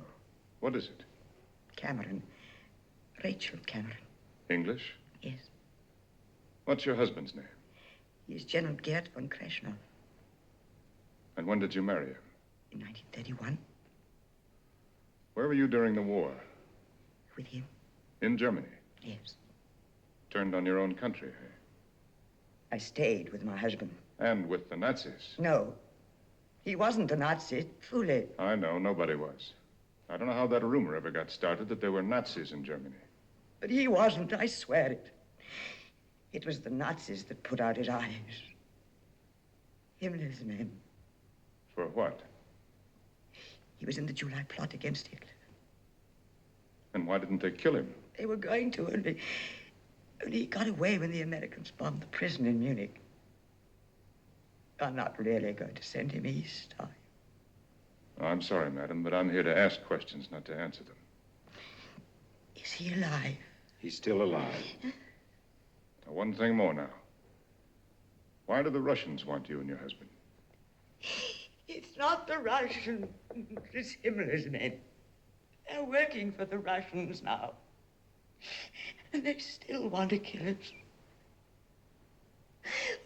What is it? Cameron. Rachel Cameron. English? Yes. What's your husband's name? He is General Gerd von Kreshnow. And when did you marry him? In 1931. Where were you during the war? With him. In Germany? Yes. Turned on your own country, eh? I stayed with my husband. And with the Nazis. No. He wasn't a Nazi, truly. I know, nobody was. I don't know how that rumor ever got started that there were Nazis in Germany. But he wasn't, I swear it. It was the Nazis that put out his eyes. Himmler's men. For what? He was in the July plot against Hitler. And why didn't they kill him? They were going to, only he got away when the Americans bombed the prison in Munich. I'm not really going to send him east, are you? I'm sorry, madam, but I'm here to ask questions, not to answer them. Is he alive? He's still alive. Now, one thing more now. Why do the Russians want you and your husband? It's not the Russians. It's Himmler's men. They're working for the Russians now. And they still want to kill us.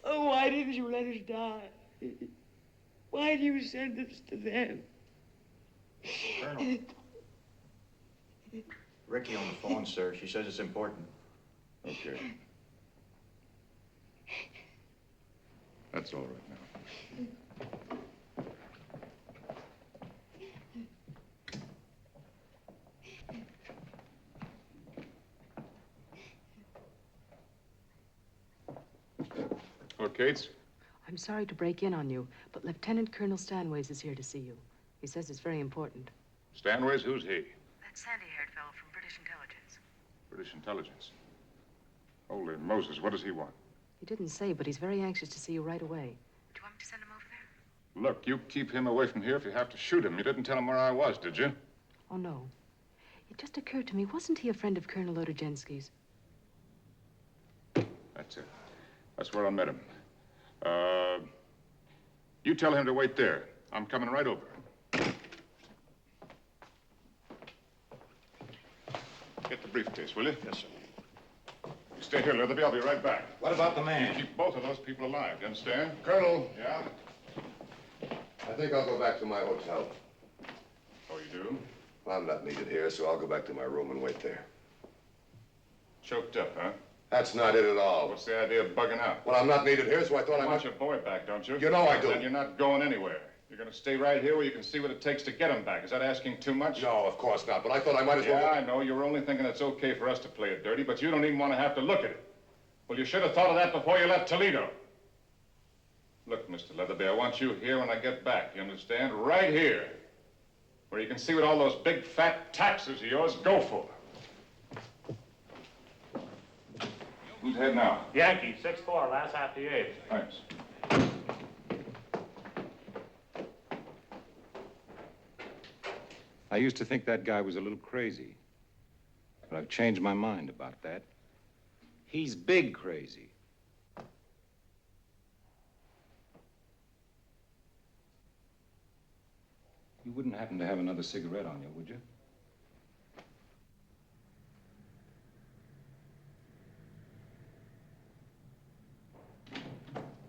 Oh, why didn't you let us die? Why do you send us to them? Colonel. Ricky on the phone, sir. She says it's important. Okay. That's all right now. Oh, Cates? I'm sorry to break in on you, but Lieutenant Colonel Stanways is here to see you. He says it's very important. Stanways, who's he? That sandy-haired fellow from British intelligence. British intelligence. Holy Moses, what does he want? He didn't say, but he's very anxious to see you right away. Do you want me to send him over there? Look, you keep him away from here if you have to shoot him. You didn't tell him where I was, did you? Oh, no. It just occurred to me, wasn't he a friend of Colonel Odorjensky's? That's it. That's where I met him. You tell him to wait there. I'm coming right over. Get the briefcase, will you? Yes, sir. You stay here, Leatherby. I'll be right back. What about the man? You keep both of those people alive, you understand? Colonel. Yeah? I think I'll go back to my hotel. Oh, you do? Well, I'm not needed here, so I'll go back to my room and wait there. Choked up, huh? That's not it at all. What's the idea of bugging out? Well, I'm not needed here, so I thought I You might... want your boy back, don't you? You know I do. Then you're not going anywhere. You're going to stay right here where you can see what it takes to get him back. Is that asking too much? No, of course not, but I thought I might as well... Yeah, I know. You're only thinking it's okay for us to play it dirty, but you don't even want to have to look at it. Well, you should have thought of that before you left Toledo. Look, Mr. Leatherby, I want you here when I get back, you understand? Right here, where you can see what all those big, fat taxes of yours go for. Who's head now? Yankee, 6-4, last half the eighth. Thanks. I used to think that guy was a little crazy, but I've changed my mind about that. He's big crazy. You wouldn't happen to have another cigarette on you, would you?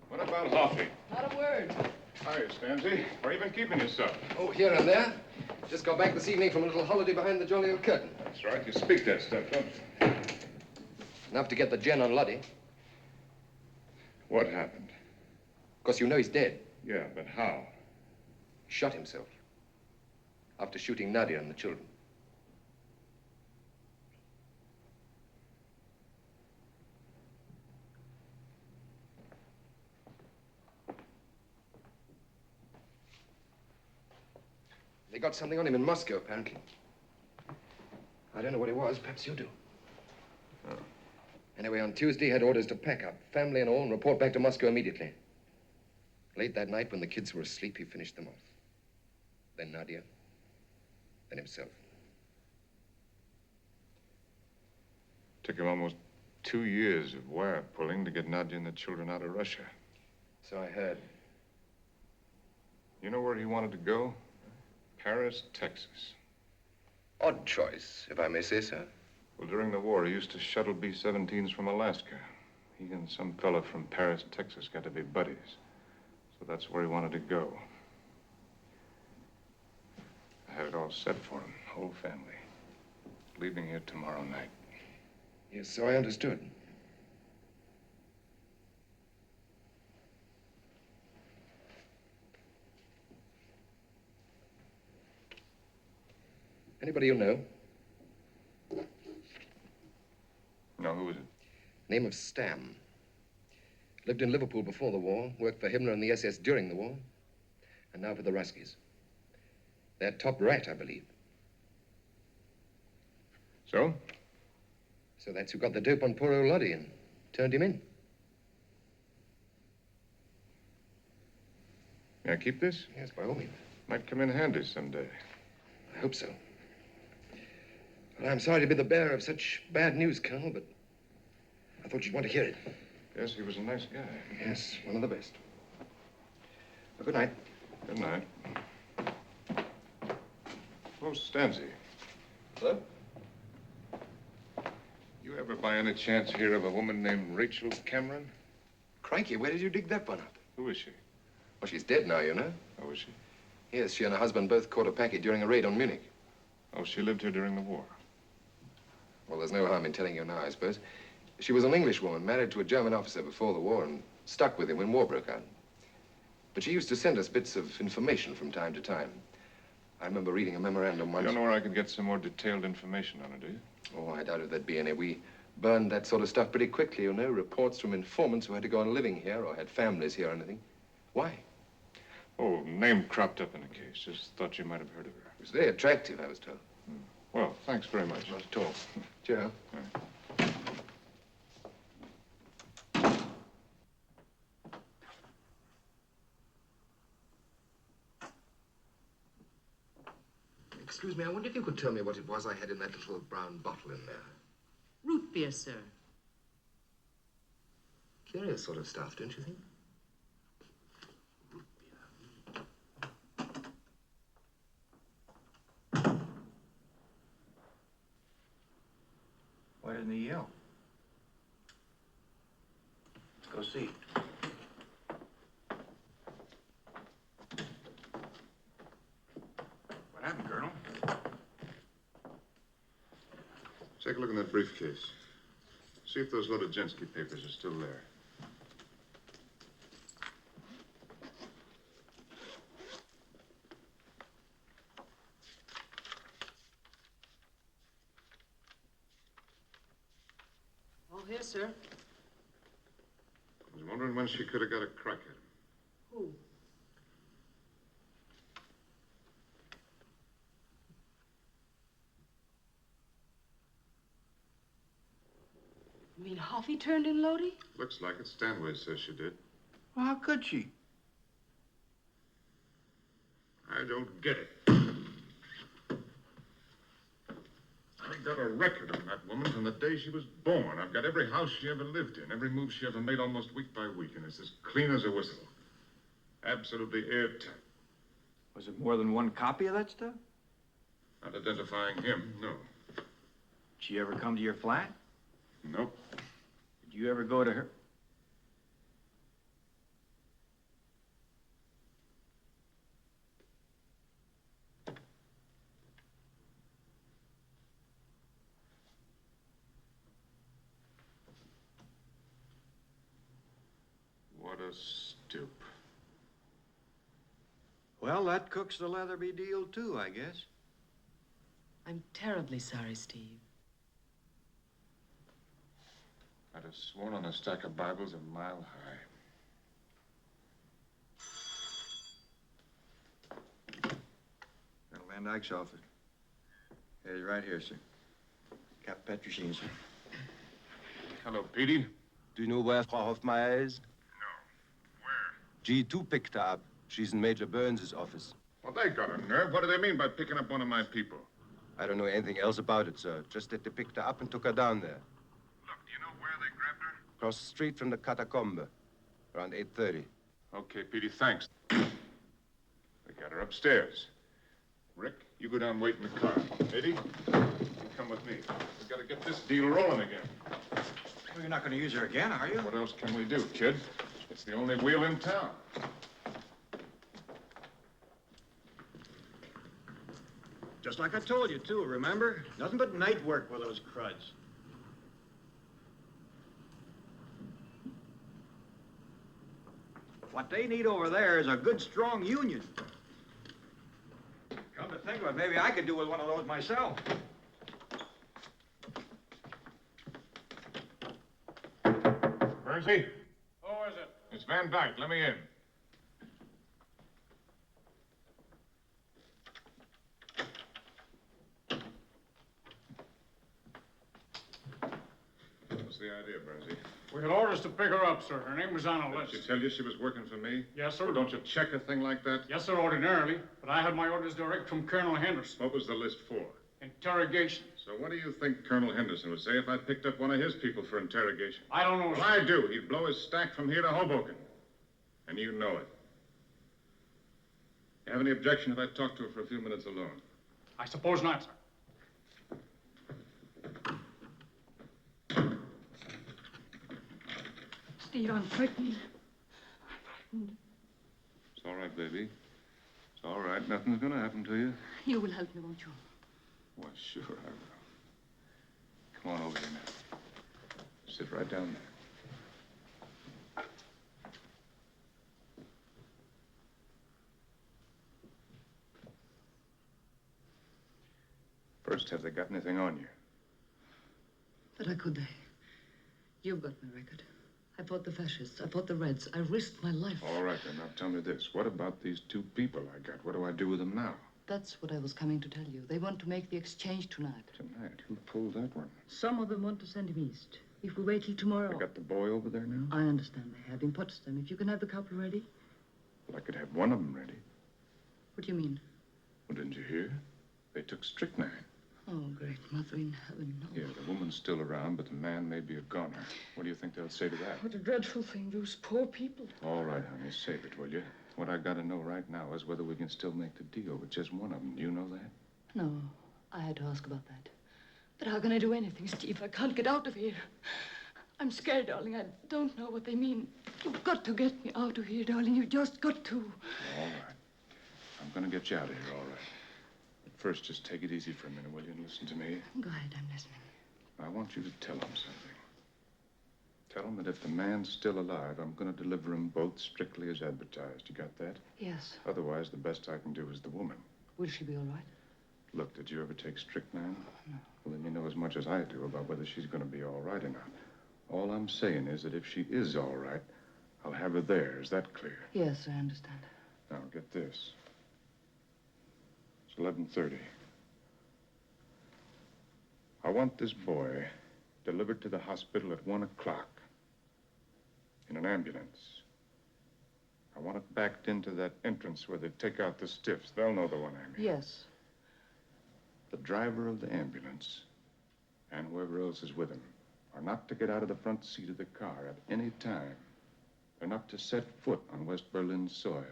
What about Hoffy? Not a word. Hiya, Stanzy. Where you been keeping yourself? Oh, here and there. Just got back this evening from a little holiday behind the jolly old curtain. That's right. You speak that stuff, don't you? Enough to get the gen on Luddy. What happened? Of course, you know he's dead. Yeah, but how? He shot himself. After shooting Nadia and the children. They got something on him in Moscow, apparently. I don't know what it was. Perhaps you do. Oh. Anyway, on Tuesday, he had orders to pack up, family and all, and report back to Moscow immediately. Late that night, when the kids were asleep, he finished them off. Then Nadia, then himself. Took him almost 2 years of wire pulling to get Nadia and the children out of Russia. So I heard. You know where he wanted to go? Paris, Texas. Odd choice, if I may say so. Well, during the war, he used to shuttle B-17s from Alaska. He and some fella from Paris, Texas got to be buddies. So that's where he wanted to go. I had it all set for him, whole family. Leaving here tomorrow night. Yes, so I understood. Anybody you know? No, who is it? Name of Stam. Lived in Liverpool before the war, worked for Himmler and the SS during the war, and now for the Ruskies. They're top rat, I believe. So? So that's who got the dope on poor old Lottie and turned him in. May I keep this? Yes, by all means. Might come in handy someday. I hope so. Well, I'm sorry to be the bearer of such bad news, Colonel, but I thought you'd want to hear it. Yes, he was a nice guy. Yes, one of the best. Well, good night. Good night. Hello, Stanzi. Hello? You ever by any chance hear of a woman named Rachel Cameron? Crikey, where did you dig that one up? Who is she? Well, she's dead now, you know. Oh, is she? Yes, she and her husband both caught a packet during a raid on Munich. Oh, she lived here during the war. Well, there's no harm in telling you now, I suppose. She was an Englishwoman, married to a German officer before the war and stuck with him when war broke out. But she used to send us bits of information from time to time. I remember reading a memorandum once. You don't know where I could get some more detailed information on her, do you? Oh, I doubt if there'd be any. We burned that sort of stuff pretty quickly, you know. Reports from informants who had to go on living here or had families here or anything. Why? Oh, name cropped up in the case. Just thought you might have heard of her. It was very attractive, I was told. Well, thanks very much. Not at all. Cheerio. Excuse me, I wonder if you could tell me what it was I had in that little brown bottle in there. Root beer, sir. Curious sort of stuff, don't you think? Why didn't he yell? Let's go see. What happened, Colonel? Take a look in that briefcase. See if those Lodogensky papers are still there. All here, sir. I was wondering when she could have got a crack at him. Who? You mean Hoffy turned in Lodi? Looks like it. Stanway says she did. Well, how could she? I don't get it. I've got a record on that woman from the day she was born. I've got every house she ever lived in, every move she ever made almost week by week, and it's as clean as a whistle. Absolutely airtight. Was it more than one copy of that stuff? Not identifying him, no. Did she ever come to your flat? Nope. Did you ever go to her? What a stoop. Well, that cooks the Leatherby deal, too, I guess. I'm terribly sorry, Steve. I'd have sworn on a stack of Bibles a mile high. Colonel Van Dyke's office. Yeah, he's right here, sir. Cap Petrosine, sir. Hello, Petey. Do you know where Frau Hoffmeyer is? No. Where? G2 picked her up. She's in Major Burns' office. Well, they got a nerve. What do they mean by picking up one of my people? I don't know anything else about it, sir. Just that they picked her up and took her down there. Look, do you know where they grabbed her? Across the street from the catacomb, around 8:30. Okay, Petey, thanks. They got her upstairs. Rick, you go down and wait in the car. Eddie, you come with me. We've got to get this deal rolling again. Well, you're not going to use her again, are you? What else can we do, kid? It's the only wheel in town. Just like I told you, too, remember? Nothing but night work with those cruds. What they need over there is a good, strong union. Come Come to think of it, maybe I could do with one of those myself. Bernsey? Who is it? It's Van Dyke. Let me in. What's the idea, Bernsey? We had orders to pick her up, sir. Her name was on a list. Did she tell you she was working for me? Yes, sir. Well, don't you check a thing like that? Yes, sir, ordinarily. But I had my orders direct from Colonel Henderson. What was the list for? Interrogation. So what do you think Colonel Henderson would say if I picked up one of his people for interrogation? I don't know, Well, sir. I do. He'd blow his stack from here to Hoboken. And you know it. You have any objection if I talk to her for a few minutes alone? I suppose not, sir. Steve, I'm frightened. It's all right, baby. It's all right. Nothing's going to happen to you. You will help me, won't you? Well, sure I will. Come on over here now. Sit right down there. First, have they got anything on you? But how could they? You've got my record. I fought the fascists. I fought the Reds. I risked my life. All right, then. Now tell me this. What about these two people I got? What do I do with them now? That's what I was coming to tell you. They want to make the exchange tonight. Tonight? Who pulled that one? Some of them want to send him east. If we wait till tomorrow... They got the boy over there now? I understand they have in Potsdam. If you can have the couple ready. Well, I could have one of them ready. What do you mean? Well, didn't you hear? They took strychnine. Oh, great mother in heaven, no. Yeah, the woman's still around, but the man may be a goner. What do you think they'll say to that? What a dreadful thing, those poor people. All right, honey, save it, will you? What I gotta know right now is whether we can still make the deal with just one of them. Do you know that? No, I had to ask about that. But how can I do anything, Steve? I can't get out of here. I'm scared, darling. I don't know what they mean. You've got to get me out of here, darling. You just got to. All right. I'm gonna get you out of here, all right. But first, just take it easy for a minute, will you, and listen to me? Go ahead, I'm listening. I want you to tell them something. Tell them that if the man's still alive, I'm gonna deliver them both strictly as advertised. You got that? Yes. Otherwise, the best I can do is the woman. Will she be all right? Look, did you ever take strychnine? No. Well, then you know as much as I do about whether she's gonna be all right or not. All I'm saying is that if she is all right, I'll have her there. Is that clear? Yes, I understand. Now, get this. It's 11:30. I want this boy delivered to the hospital at 1 o'clock in an ambulance. I want it backed into that entrance where they take out the stiffs. They'll know the one I mean. Yes. The driver of the ambulance and whoever else is with him are not to get out of the front seat of the car at any time. They're not to set foot on West Berlin soil.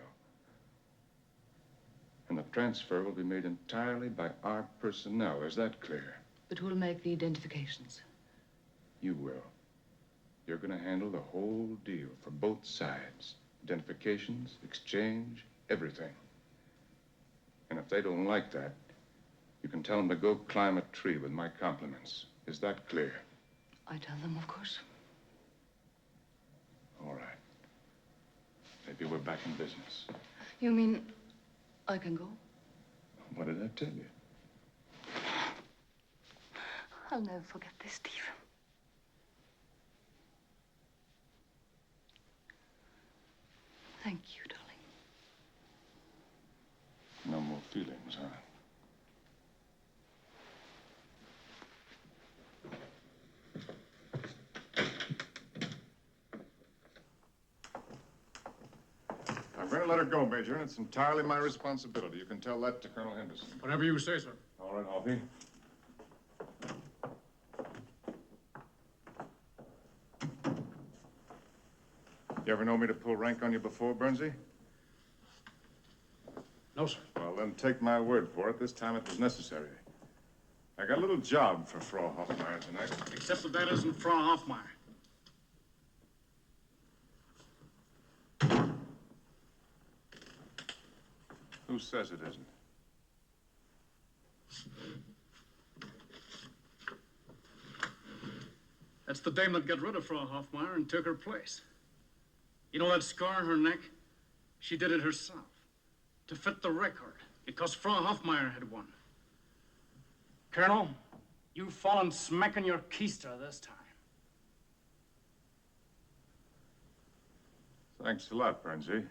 And the transfer will be made entirely by our personnel. Is that clear? But who'll make the identifications? You will. You're going to handle the whole deal for both sides. Identifications, exchange, everything. And if they don't like that, you can tell them to go climb a tree with my compliments. Is that clear? I tell them, of course. All right. Maybe we're back in business. You mean I can go? What did I tell you? I'll never forget this, Steve. Thank you, darling. No more feelings, huh? I'm going to let her go, Major, and it's entirely my responsibility. You can tell that to Colonel Henderson. Whatever you say, sir. All right, Hoppy. You ever know me to pull rank on you before, Bernsey? No, sir. Well, then take my word for it. This time it was necessary. I got a little job for Frau Hoffmeyer tonight. Except that isn't Frau Hoffmeyer. Who says it isn't? That's the dame that got rid of Frau Hoffmeyer and took her place. You know that scar on her neck? She did it herself. To fit the record. because Frau Hoffmeyer had won. Colonel, you've fallen smack on your keister this time. Thanks a lot, Bernsey.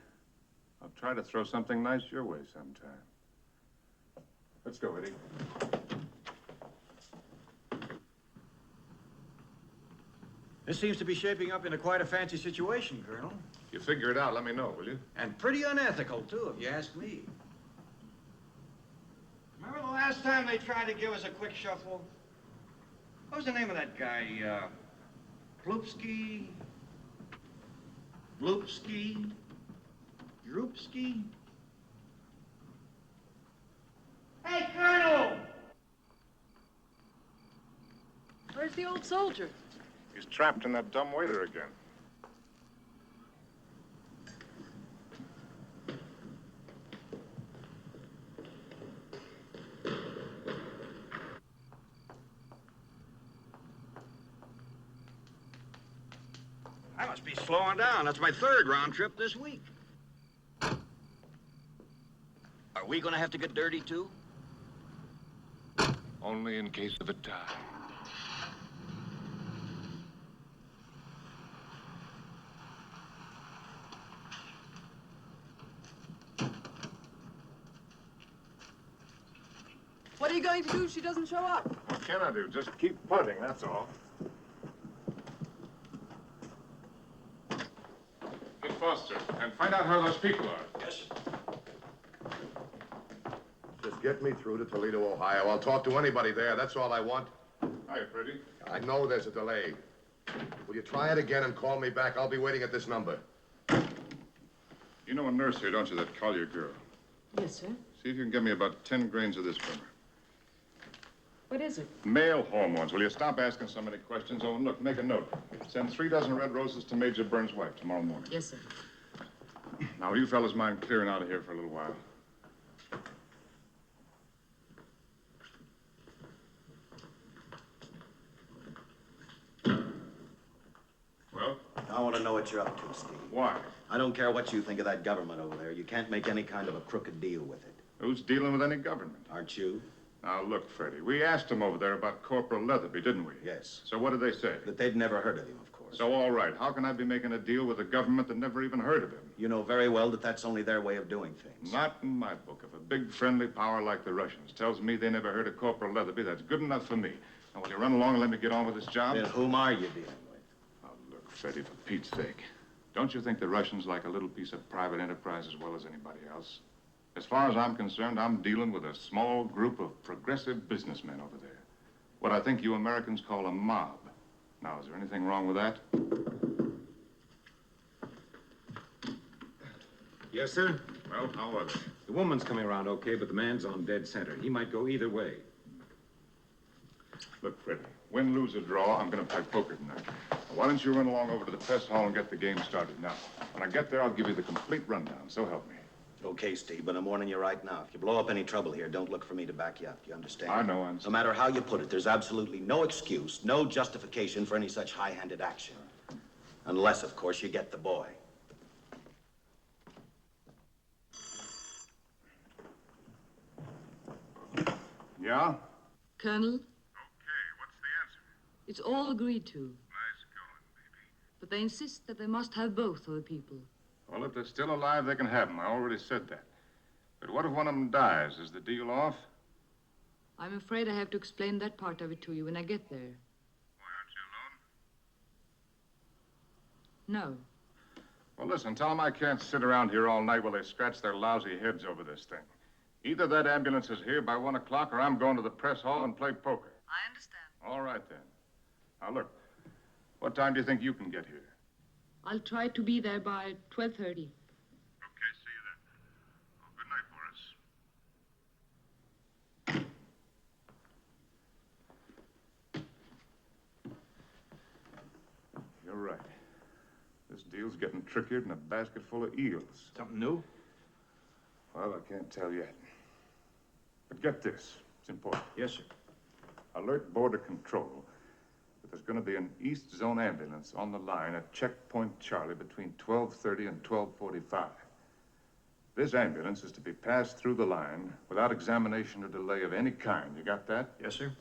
I'll try to throw something nice your way sometime. Let's go, Eddie. This seems to be shaping up into quite a fancy situation, Colonel. If you figure it out, let me know, will you? And pretty unethical, too, if you ask me. Remember the last time they tried to give us a quick shuffle? What was the name of that guy? Gloopski? Gloopski? Droopski? Hey, Colonel! Where's the old soldier? He's trapped in that dumb waiter again. I must be slowing down. That's my third round trip this week. Are we gonna have to get dirty, too? Only in case of a tie. What are you going to do if she doesn't show up? What can I do? Just keep putting, that's all. Get Foster, and find out how those people are. Yes, sir. Just get me through to Toledo, Ohio. I'll talk to anybody there. That's all I want. Hi, Freddie. I know there's a delay. Will you try it again and call me back? I'll be waiting at this number. You know a nurse here, don't you, that Collier girl? Yes, sir. See if you can get me about 10 grains of this from her. What is it? Male hormones. Will you stop asking so many questions? Oh, and look, make a note. Send 3 dozen red roses to Major Burns' wife tomorrow morning. Yes, sir. Now, will you fellas mind clearing out of here for a little while? Well? I want to know what you're up to, Steve. Why? I don't care what you think of that government over there. You can't make any kind of a crooked deal with it. Who's dealing with any government? Aren't you? Now, look, Freddie, we asked them over there about Corporal Leatherby, didn't we? Yes. So what did they say? That they'd never heard of him, of course. So, all right, how can I be making a deal with a government that never even heard of him? You know very well that that's only their way of doing things. Not in my book. If a big friendly power like the Russians tells me they never heard of Corporal Leatherby, that's good enough for me. Now, will you run along and let me get on with this job? Then whom are you dealing with? Oh, look, Freddie, for Pete's sake. Don't you think the Russians like a little piece of private enterprise as well as anybody else? As far as I'm concerned, I'm dealing with a small group of progressive businessmen over there. What I think you Americans call a mob. Now, is there anything wrong with that? Yes, sir? Well, how was it? The woman's coming around okay, but the man's on dead center. He might go either way. Look, Freddie, win, lose, or draw, I'm going to play poker tonight. Now, why don't you run along over to the press hall and get the game started now? When I get there, I'll give you the complete rundown, so help me. Okay, Steve, but I'm warning you right now. If you blow up any trouble here, don't look for me to back you up. Do you understand? I know, I understand. No matter how you put it, there's absolutely no excuse, no justification for any such high-handed action. Unless, of course, you get the boy. Yeah? Colonel, Okay, what's the answer? it's all agreed to. Nice going, baby. But they insist that they must have both of the people. Well, if they're still alive, they can have them. I already said that. But what if one of them dies? Is the deal off? I'm afraid I have to explain that part of it to you when I get there. Why, aren't you alone? No. Well, listen, tell them I can't sit around here all night while they scratch their lousy heads over this thing. Either that ambulance is here by 1 o'clock or I'm going to the press hall and play poker. I understand. All right, then. Now, look, what time do you think you can get here? I'll try to be there by 12:30. Okay, see you then. Oh, good night, Boris. You're right. This deal's getting trickier than a basket full of eels. Something new? Well, I can't tell yet. But get this. It's important. Yes, sir. Alert Border Control that there's going to be an East Zone ambulance on the line at Checkpoint Charlie between 12:30 and 12:45. This ambulance is to be passed through the line without examination or delay of any kind. You got that? Yes, sir.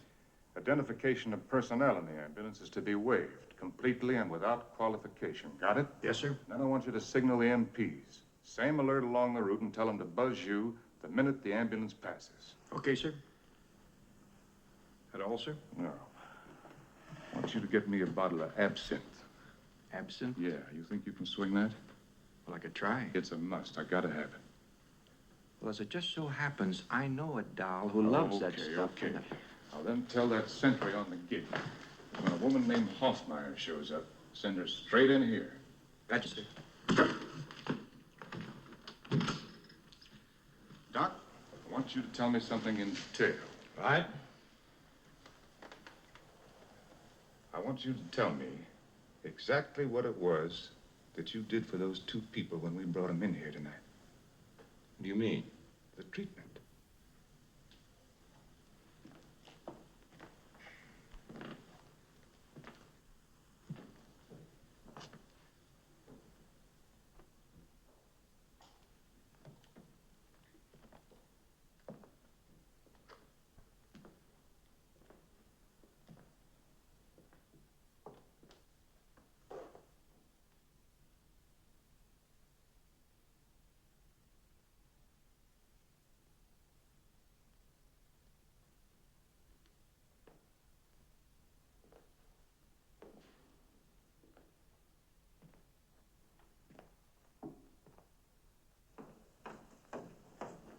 Identification of personnel in the ambulance is to be waived completely and without qualification. Got it? Yes, sir. Then I want you to signal the MPs. Same alert along the route and tell them to buzz you the minute the ambulance passes. Okay, sir. That all, sir? No. I want you to get me a bottle of absinthe. Absinthe? Yeah, you think you can swing that? Well, I could try. It's a must. I gotta have it. Well, as it just so happens, I know a doll who loves that stuff. Okay. I'll then tell that sentry on the gate that when a woman named Hoffmeyer shows up, send her straight in here. Gotcha, sir. Doc, I want you to tell me something in detail. Right. I want you to tell me exactly what it was that you did for those two people when we brought them in here tonight. What do you mean? The treatment.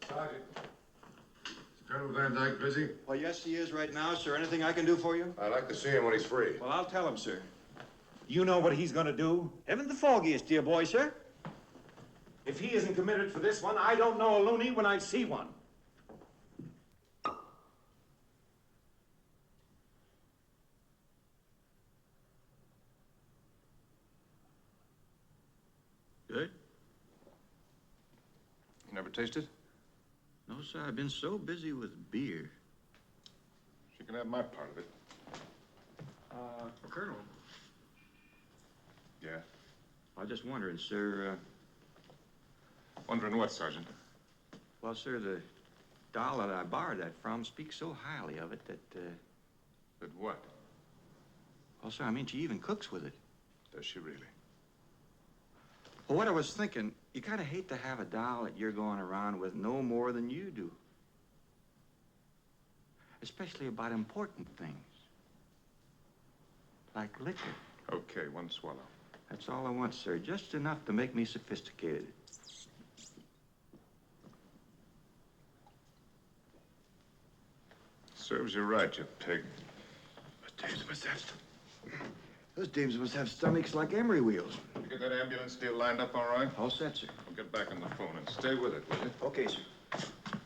Sergeant. Is Colonel Van Dyke busy? Well, yes, he is right now, sir. Anything I can do for you? I'd like to see him when he's free. Well, I'll tell him, sir. You know what he's gonna do? Heaven the foggiest, dear boy, sir. If he isn't committed for this one, I don't know a loony when I see one. Good? You never tasted? No, sir. I've been so busy with beer. She can have my part of it. Colonel. Yeah? I was just wondering, sir, Wondering what, Sergeant? well, sir, the doll that I borrowed that from speaks so highly of it that, But what? well, sir, I mean, she even cooks with it. Does she really? Well, what I was thinking, you kind of hate to have a doll that you're going around with no more than you do. Especially about important things. Like liquor. Okay, one swallow. That's all I want, sir. Just enough to make me sophisticated. Serves you right, you pig. Those dames must have stomachs like emery wheels. You get that ambulance deal lined up all right? All set, sir. I'll get back on the phone and stay with it, will you? Okay, sir.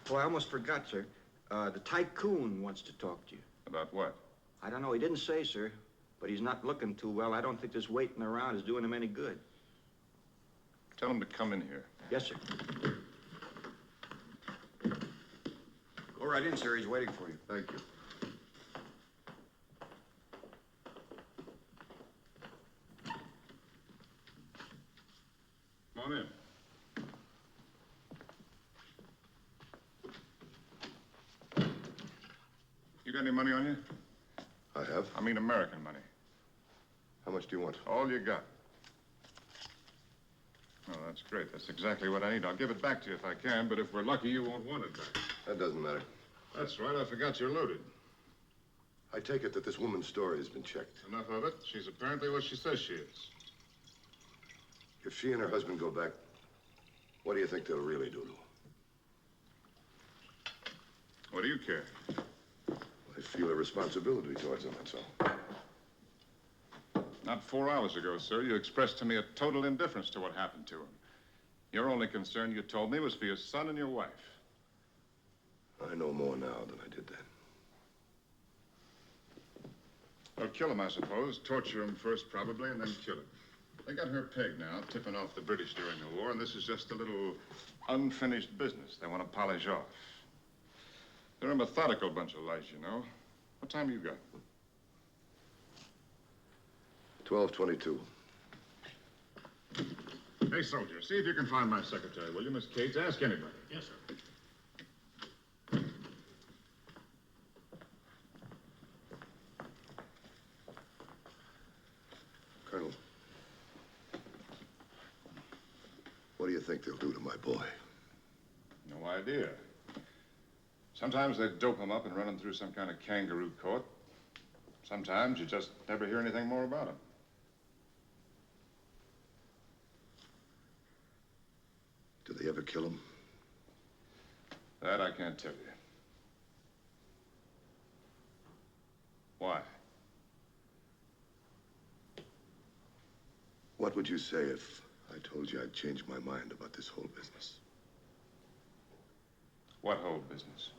Oh, I almost forgot, sir. The tycoon wants to talk to you. About what? I don't know. He didn't say, sir. But he's not looking too well. I don't think this waiting around is doing him any good. Tell him to come in here. Yes, sir. Go right in, sir. He's waiting for you. Thank you. Come on in. You got any money on you? I have. I mean American money. How much do you want? All you got. Oh, that's great. That's exactly what I need. I'll give it back to you if I can, but if we're lucky, you won't want it back. That doesn't matter. That's right. I forgot you're loaded. I take it that this woman's story has been checked. Enough of it. She's apparently what she says she is. If she and her husband go back, what do you think they'll really do to her? What do you care? I feel a responsibility towards them, that's all. Not 4 hours ago, sir, you expressed to me a total indifference to what happened to him. Your only concern, you told me, was for your son and your wife. I know more now than I did then. Well, kill him, I suppose. Torture him first, probably, and then kill him. They got her pegged now, tipping off the British during the war, and this is just a little unfinished business they want to polish off. They're a methodical bunch of lies, you know. What time you got? 12:22. Hey, soldier, see if you can find my secretary, will you, Miss Cates? Ask anybody. Yes, sir. Colonel, what do you think they'll do to my boy? No idea. Sometimes they dope him up and run him through some kind of kangaroo court. Sometimes you just never hear anything more about him. Do they ever kill him? That I can't tell you. Why? What would you say if I told you I'd changed my mind about this whole business? What whole business?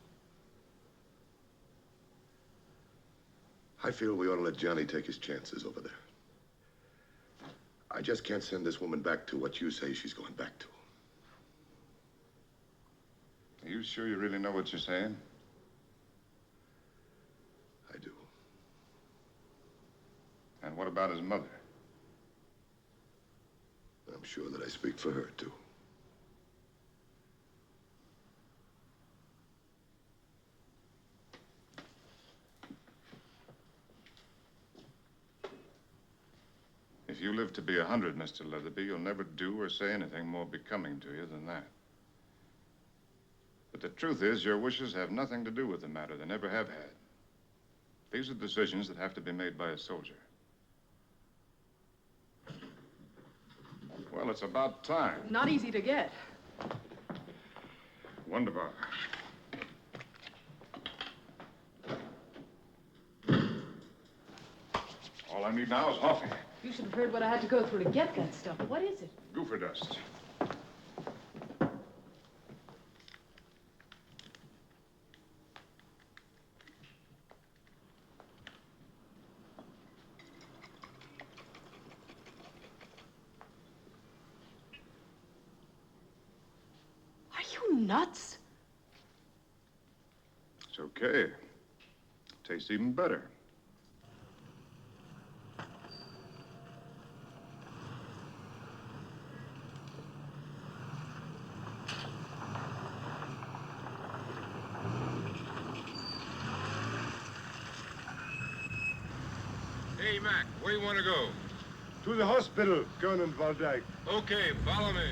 I feel we ought to let Johnny take his chances over there. I just can't send this woman back to what you say she's going back to. Are you sure you really know what you're saying? I do. And what about his mother? I'm sure that I speak for her, too. If you live to be 100, Mr. Leatherby, you'll never do or say anything more becoming to you than that. But the truth is, your wishes have nothing to do with the matter. They never have had. These are decisions that have to be made by a soldier. Well, it's about time. Not easy to get. Wunderbar. All I need now is coffee. You should have heard what I had to go through to get that stuff. What is it? Gopher dust. Are you nuts? It's okay. Tastes even better. Hey, Mac, where you want to go? To the hospital, Colonel Van Dyke. Okay, follow me.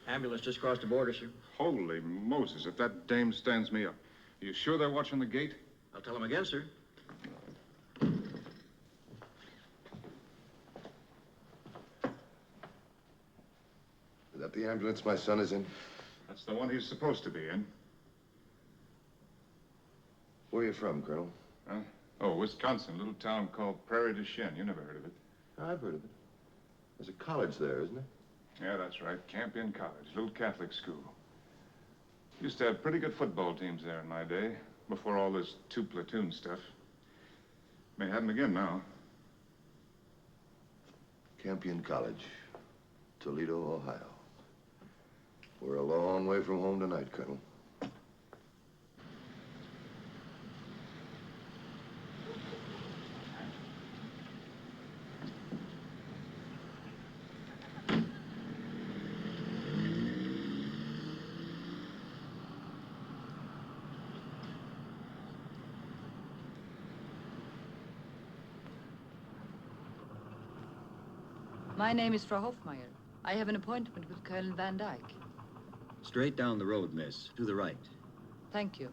Ambulance just crossed the border, sir. Holy Moses, if that dame stands me up. Are you sure they're watching the gate? I'll tell them again, sir. Is that the ambulance my son is in? That's the one he's supposed to be in. Where are you from, Colonel? Huh? Oh, Wisconsin, a little town called Prairie du Chien. You never heard of it. I've heard of it. There's a college there, isn't there? Yeah, that's right. Campion College, little Catholic school. Used to have pretty good football teams there in my day, before all this two-platoon stuff. May have them again now. Campion College, Toledo, Ohio. We're a long way from home tonight, Colonel. My name is Frau Hofmeyer. I have an appointment with Colonel Van Dyke. Straight down the road, miss. To the right. Thank you.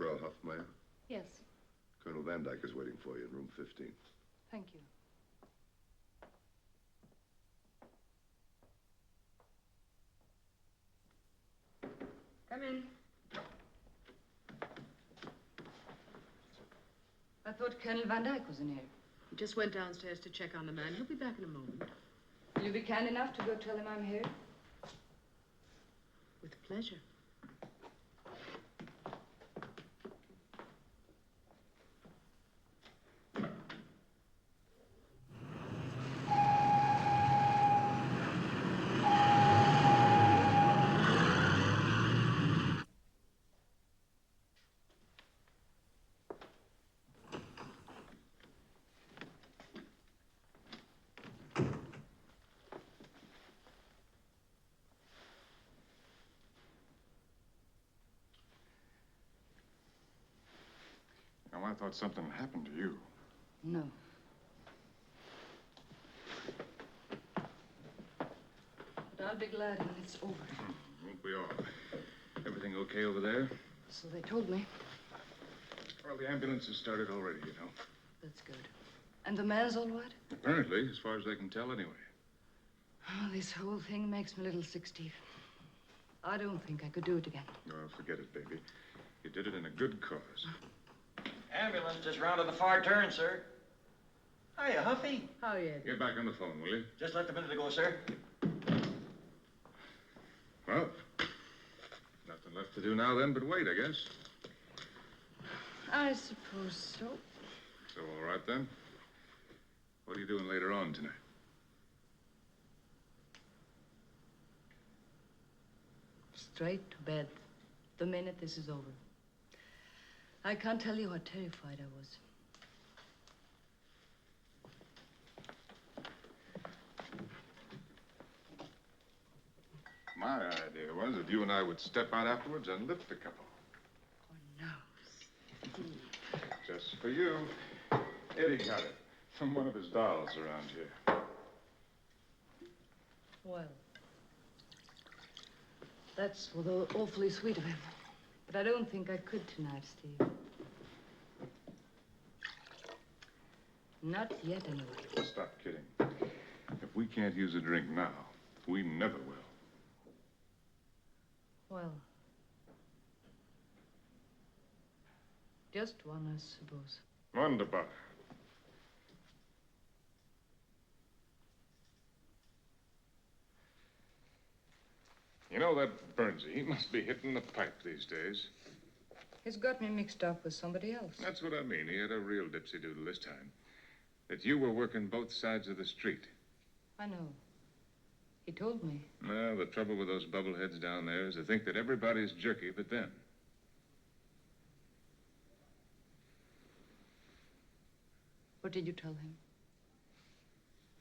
Frau Hoffmeyer? Yes, Colonel Van Dyke is waiting for you in room 15. thank you. Come in. I thought Colonel Van Dyke was in here. He just went downstairs to check on the man. He'll be back in a moment. Will you be kind enough to go tell him I'm here? With pleasure. Now, I thought something happened to you. No. But I'll be glad when it's over. Won't we all? Everything okay over there? So they told me. Well, the ambulance has started already, you know. That's good. And the man's all right? Apparently, as far as they can tell anyway. Oh, this whole thing makes me a little sick, Steve. I don't think I could do it again. Oh, forget it, baby. You did it in a good cause. Ambulance just rounded the far turn, sir. Hiya, Huffy. How are you? Get back on the phone, will you? Just left a minute ago, sir. Well, nothing left to do now then but wait, I guess. I suppose so. So, all right then. What are you doing later on tonight? Straight to bed the minute this is over. I can't tell you how terrified I was. My idea was that you and I would step out afterwards and lift a couple. Oh, no. Just for you. Eddie got it from one of his dolls around here. Well, that's awfully sweet of him. But I don't think I could tonight, Steve. Not yet, anyway. Stop kidding. If we can't use a drink now, we never will. Well, just one, I suppose. Wunderbar. You know that Burnsy, he must be hitting the pipe these days. He's got me mixed up with somebody else. That's what I mean. He had a real dipsy-doodle this time. That you were working both sides of the street. I know. He told me. Well, the trouble with those bubbleheads down there is they think that everybody's jerky but them. What did you tell him?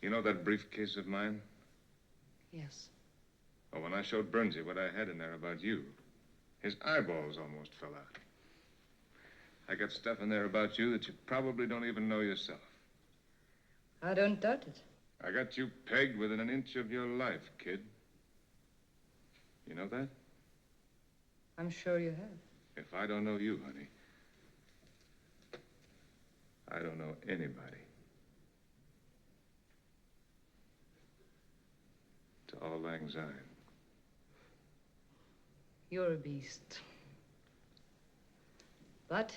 You know that briefcase of mine? Yes. Well, when I showed Burnsy what I had in there about you, his eyeballs almost fell out. I got stuff in there about you that you probably don't even know yourself. I don't doubt it. I got you pegged within an inch of your life, kid. You know that? I'm sure you have. If I don't know you, honey, I don't know anybody. To auld lang syne. You're a beast. But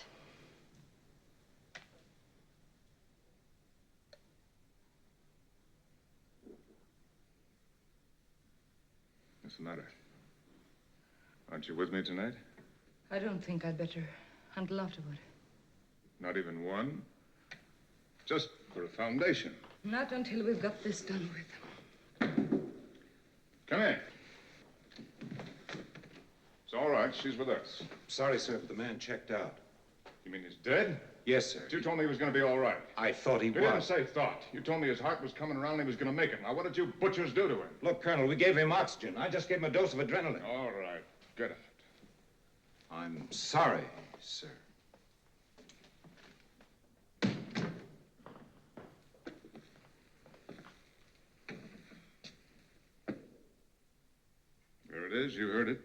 what's the matter? Aren't you with me tonight? I don't think I'd better until afterward. Not even one? Just for a foundation. Not until we've got this done with. Come in. It's all right. She's with us. Sorry, sir, but the man checked out. You mean he's dead? Yes, sir. But you told me he was going to be all right. I thought he You was. didn't say thought. You told me his heart was coming around and he was going to make it. Now, what did you butchers do to him? Look, Colonel, we gave him oxygen. I just gave him a dose of adrenaline. All right. Get out. I'm sorry, sir. There it is. You heard it.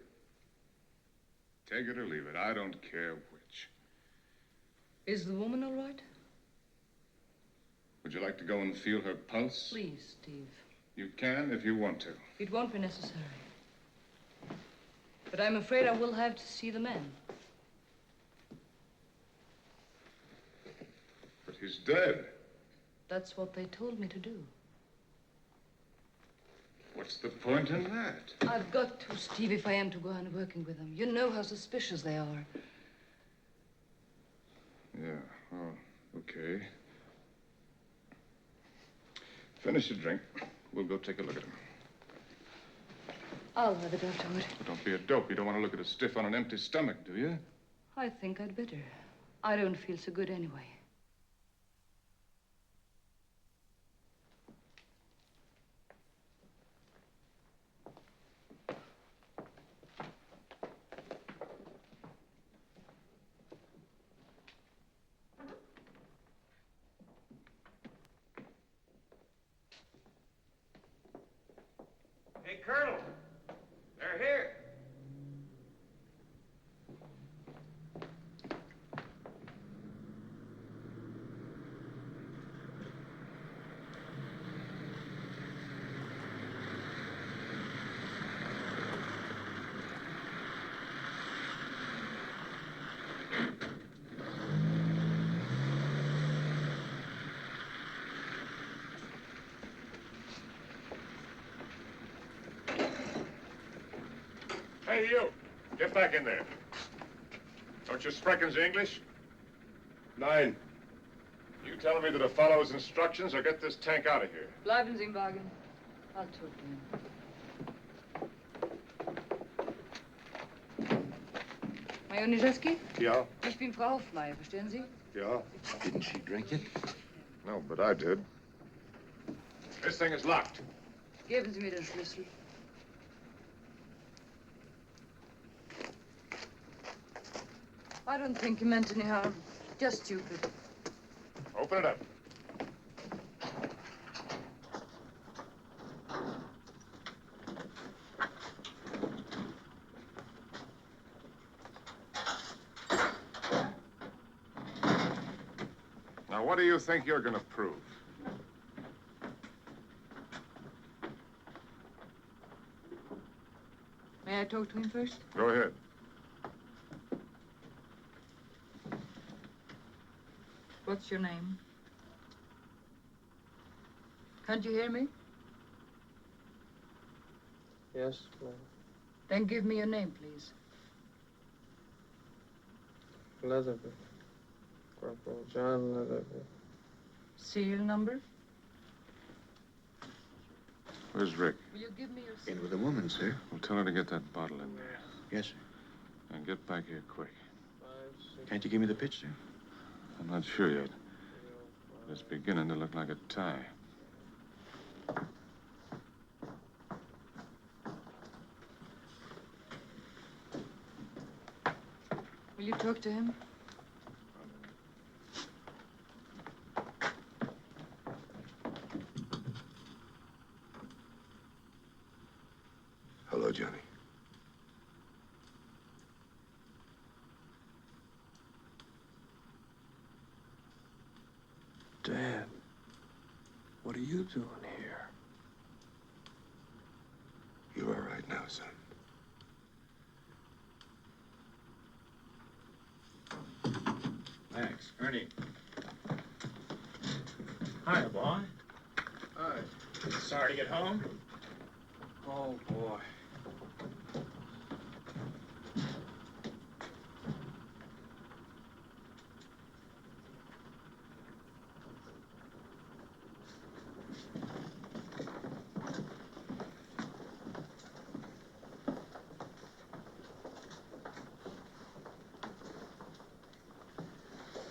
Take it or leave it. I don't care which. Is the woman all right? Would you like to go and feel her pulse? Please, Steve. You can if you want to. It won't be necessary. But I'm afraid I will have to see the man. But he's dead. That's what they told me to do. What's the point in that? I've got to, Steve, if I am to go on working with them. You know how suspicious they are. Yeah, oh, okay. Finish your drink. We'll go take a look at him. I'll have it afterward. But don't be a dope. You don't want to look at a stiff on an empty stomach, do you? I think I'd better. I don't feel so good anyway. Hey, Colonel. They're here. Hey, you. Get back in there. Don't you sprechen English? Nein. You telling me to follow his instructions or get this tank out of here? Bleiben Sie im Wagen. I'll talk to him. Major Nijeski? Ja. Ich bin Frau Hofmeier, verstehen Sie? Ja. Didn't she drink it? No, but I did. This thing is locked. Geben Sie mir den Schlüssel. I don't think he meant any harm. Just stupid. Open it up. Now, what do you think you're going to prove? May I talk to him first? Go ahead. What's your name? Can't you hear me? Yes, ma'am. Then give me your name, please. Leatherby. Corporal John Leatherby. Serial number? Where's Rick? Will you give me your... In with the woman, sir. Well, tell her to get that bottle in there. Yes, sir. And get back here quick. Can't you give me the pitch, sir? I'm not sure yet. But it's beginning to look like a tie. Will you talk to him? Hello, Johnny. Dad, what are you doing here? You all right now, son? Max, Ernie. Hi, boy. Hi. Sorry to get home? Oh, boy.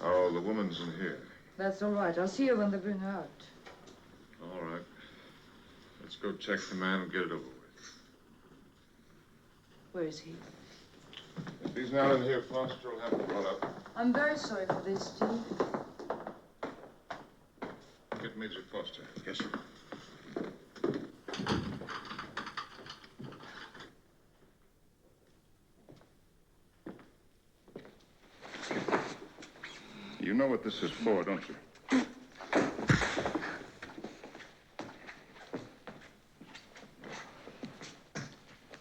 Oh, the woman's in here. That's all right. I'll see you when they bring her out. All right. Let's go check the man and get it over with. Where is he? If he's not in here, Foster will have him brought up. I'm very sorry for this, Steve. Get Major Foster. Yes, sir. You know what this is for, don't you?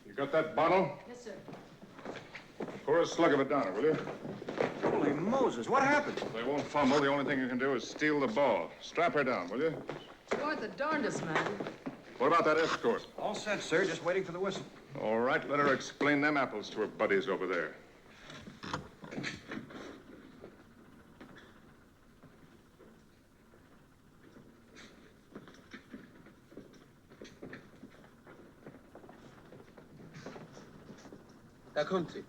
You got that bottle? Yes, sir. Pour a slug of it down, will you? Holy Moses, what happened? They won't fumble. The only thing you can do is steal the ball. Strap her down, will you? You aren't the darndest man. What about that escort? All set, sir. Just waiting for the whistle. All right, let her explain them apples to her buddies over there. Da kommt sie.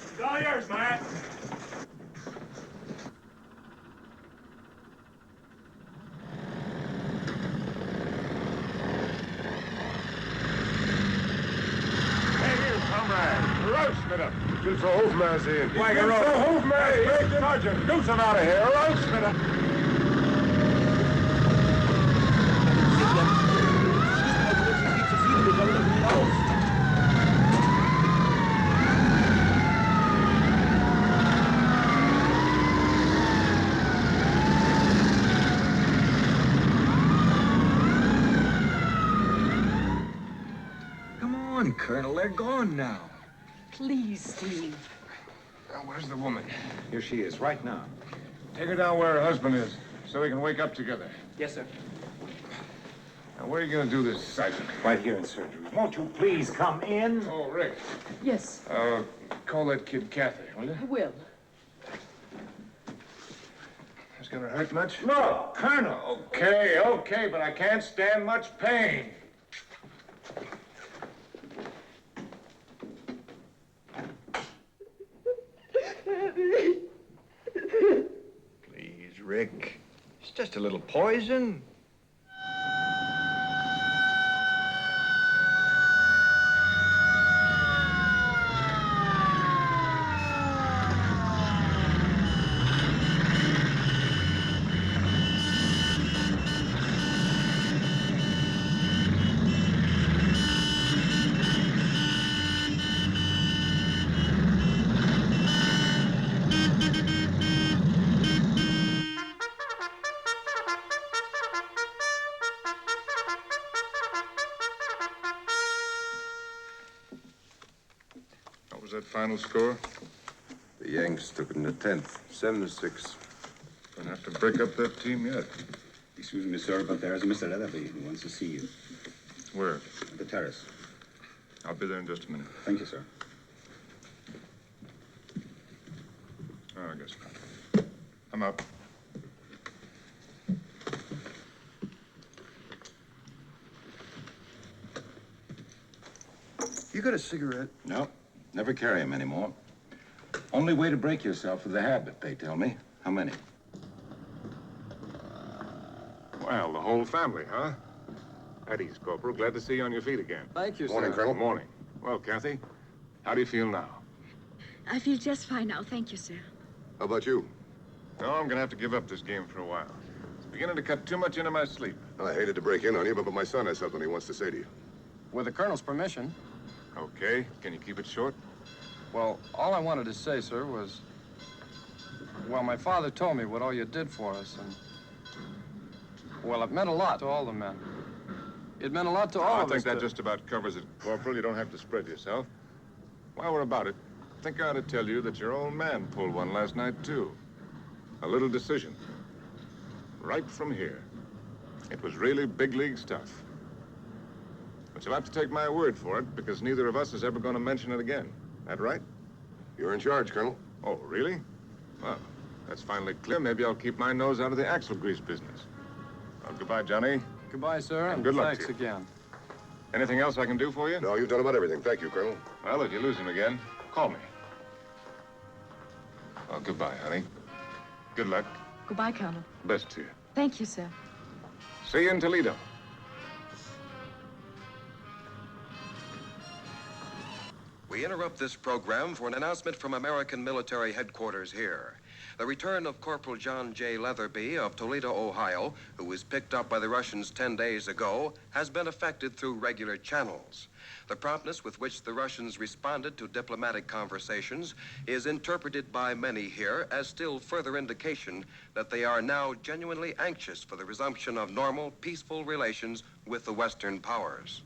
It's all yours, Matt. Roostmiddag. Good for Hofmazer. Wagger Good for Hofmazer. Sergeant, do some out of here. Roostmiddag. Come on, Colonel. They're gone now. Please, Steve. Now, where's the woman? Here she is, right now. Take her down where her husband is, so we can wake up together. Yes, sir. Now, where are you going to do this, Sergeant? Right here in surgery. Won't you please come in? Oh, Rick. Yes, Call that kid Kathy, will you? I will. It's going to hurt much? Look, Colonel. Okay, but I can't stand much pain. Please, Rick. It's just a little poison. What was that final score? The Yanks took it in the 10th, 7-6. Gonna have to break up that team yet. Excuse me, sir, but there's Mr. Leatherby who wants to see you. Where? At the terrace. I'll be there in just a minute. Thank you, sir. Oh, I guess not. I'm up. You got a cigarette? No, never carry them anymore. Only way to break yourself of the habit, they tell me. How many? Well, the whole family, huh? At ease, Corporal. Glad to see you on your feet again. Thank you, sir. Morning, Colonel. Morning. Well, Kathy, how do you feel now? I feel just fine now, thank you, sir. How about you? No, I'm gonna have to give up this game for a while. It's beginning to cut too much into my sleep. I hated to break in on you, but my son has something he wants to say to you. With the Colonel's permission. Okay, can you keep it short? Well, all I wanted to say, sir, was... Well, my father told me what all you did for us, and... Well, it meant a lot to all the men. It meant a lot to all of us. I think that just about covers it, Corporal. You don't have to spread yourself. While we're about it, I think I ought to tell you that your old man pulled one last night, too. A little decision. Right from here. It was really big league stuff. But you'll have to take my word for it, because neither of us is ever going to mention it again. That right? You're in charge, Colonel. Oh, really? Well, that's finally clear. Maybe I'll keep my nose out of the axle grease business. Well, goodbye, Johnny. Goodbye, sir, and good luck thanks to you. again. Anything else I can do for you? No, you've done about everything. Thank you, Colonel. Well, if you lose him again, call me. Well, goodbye, honey. Good luck. Goodbye, Colonel. Best to you. Thank you, sir. See you in Toledo. We interrupt this program for an announcement from American military headquarters here. The return of Corporal John J. Leatherby of Toledo, Ohio, who was picked up by the Russians 10 days ago, has been effected through regular channels. The promptness with which the Russians responded to diplomatic conversations is interpreted by many here as still further indication that they are now genuinely anxious for the resumption of normal, peaceful relations with the Western powers.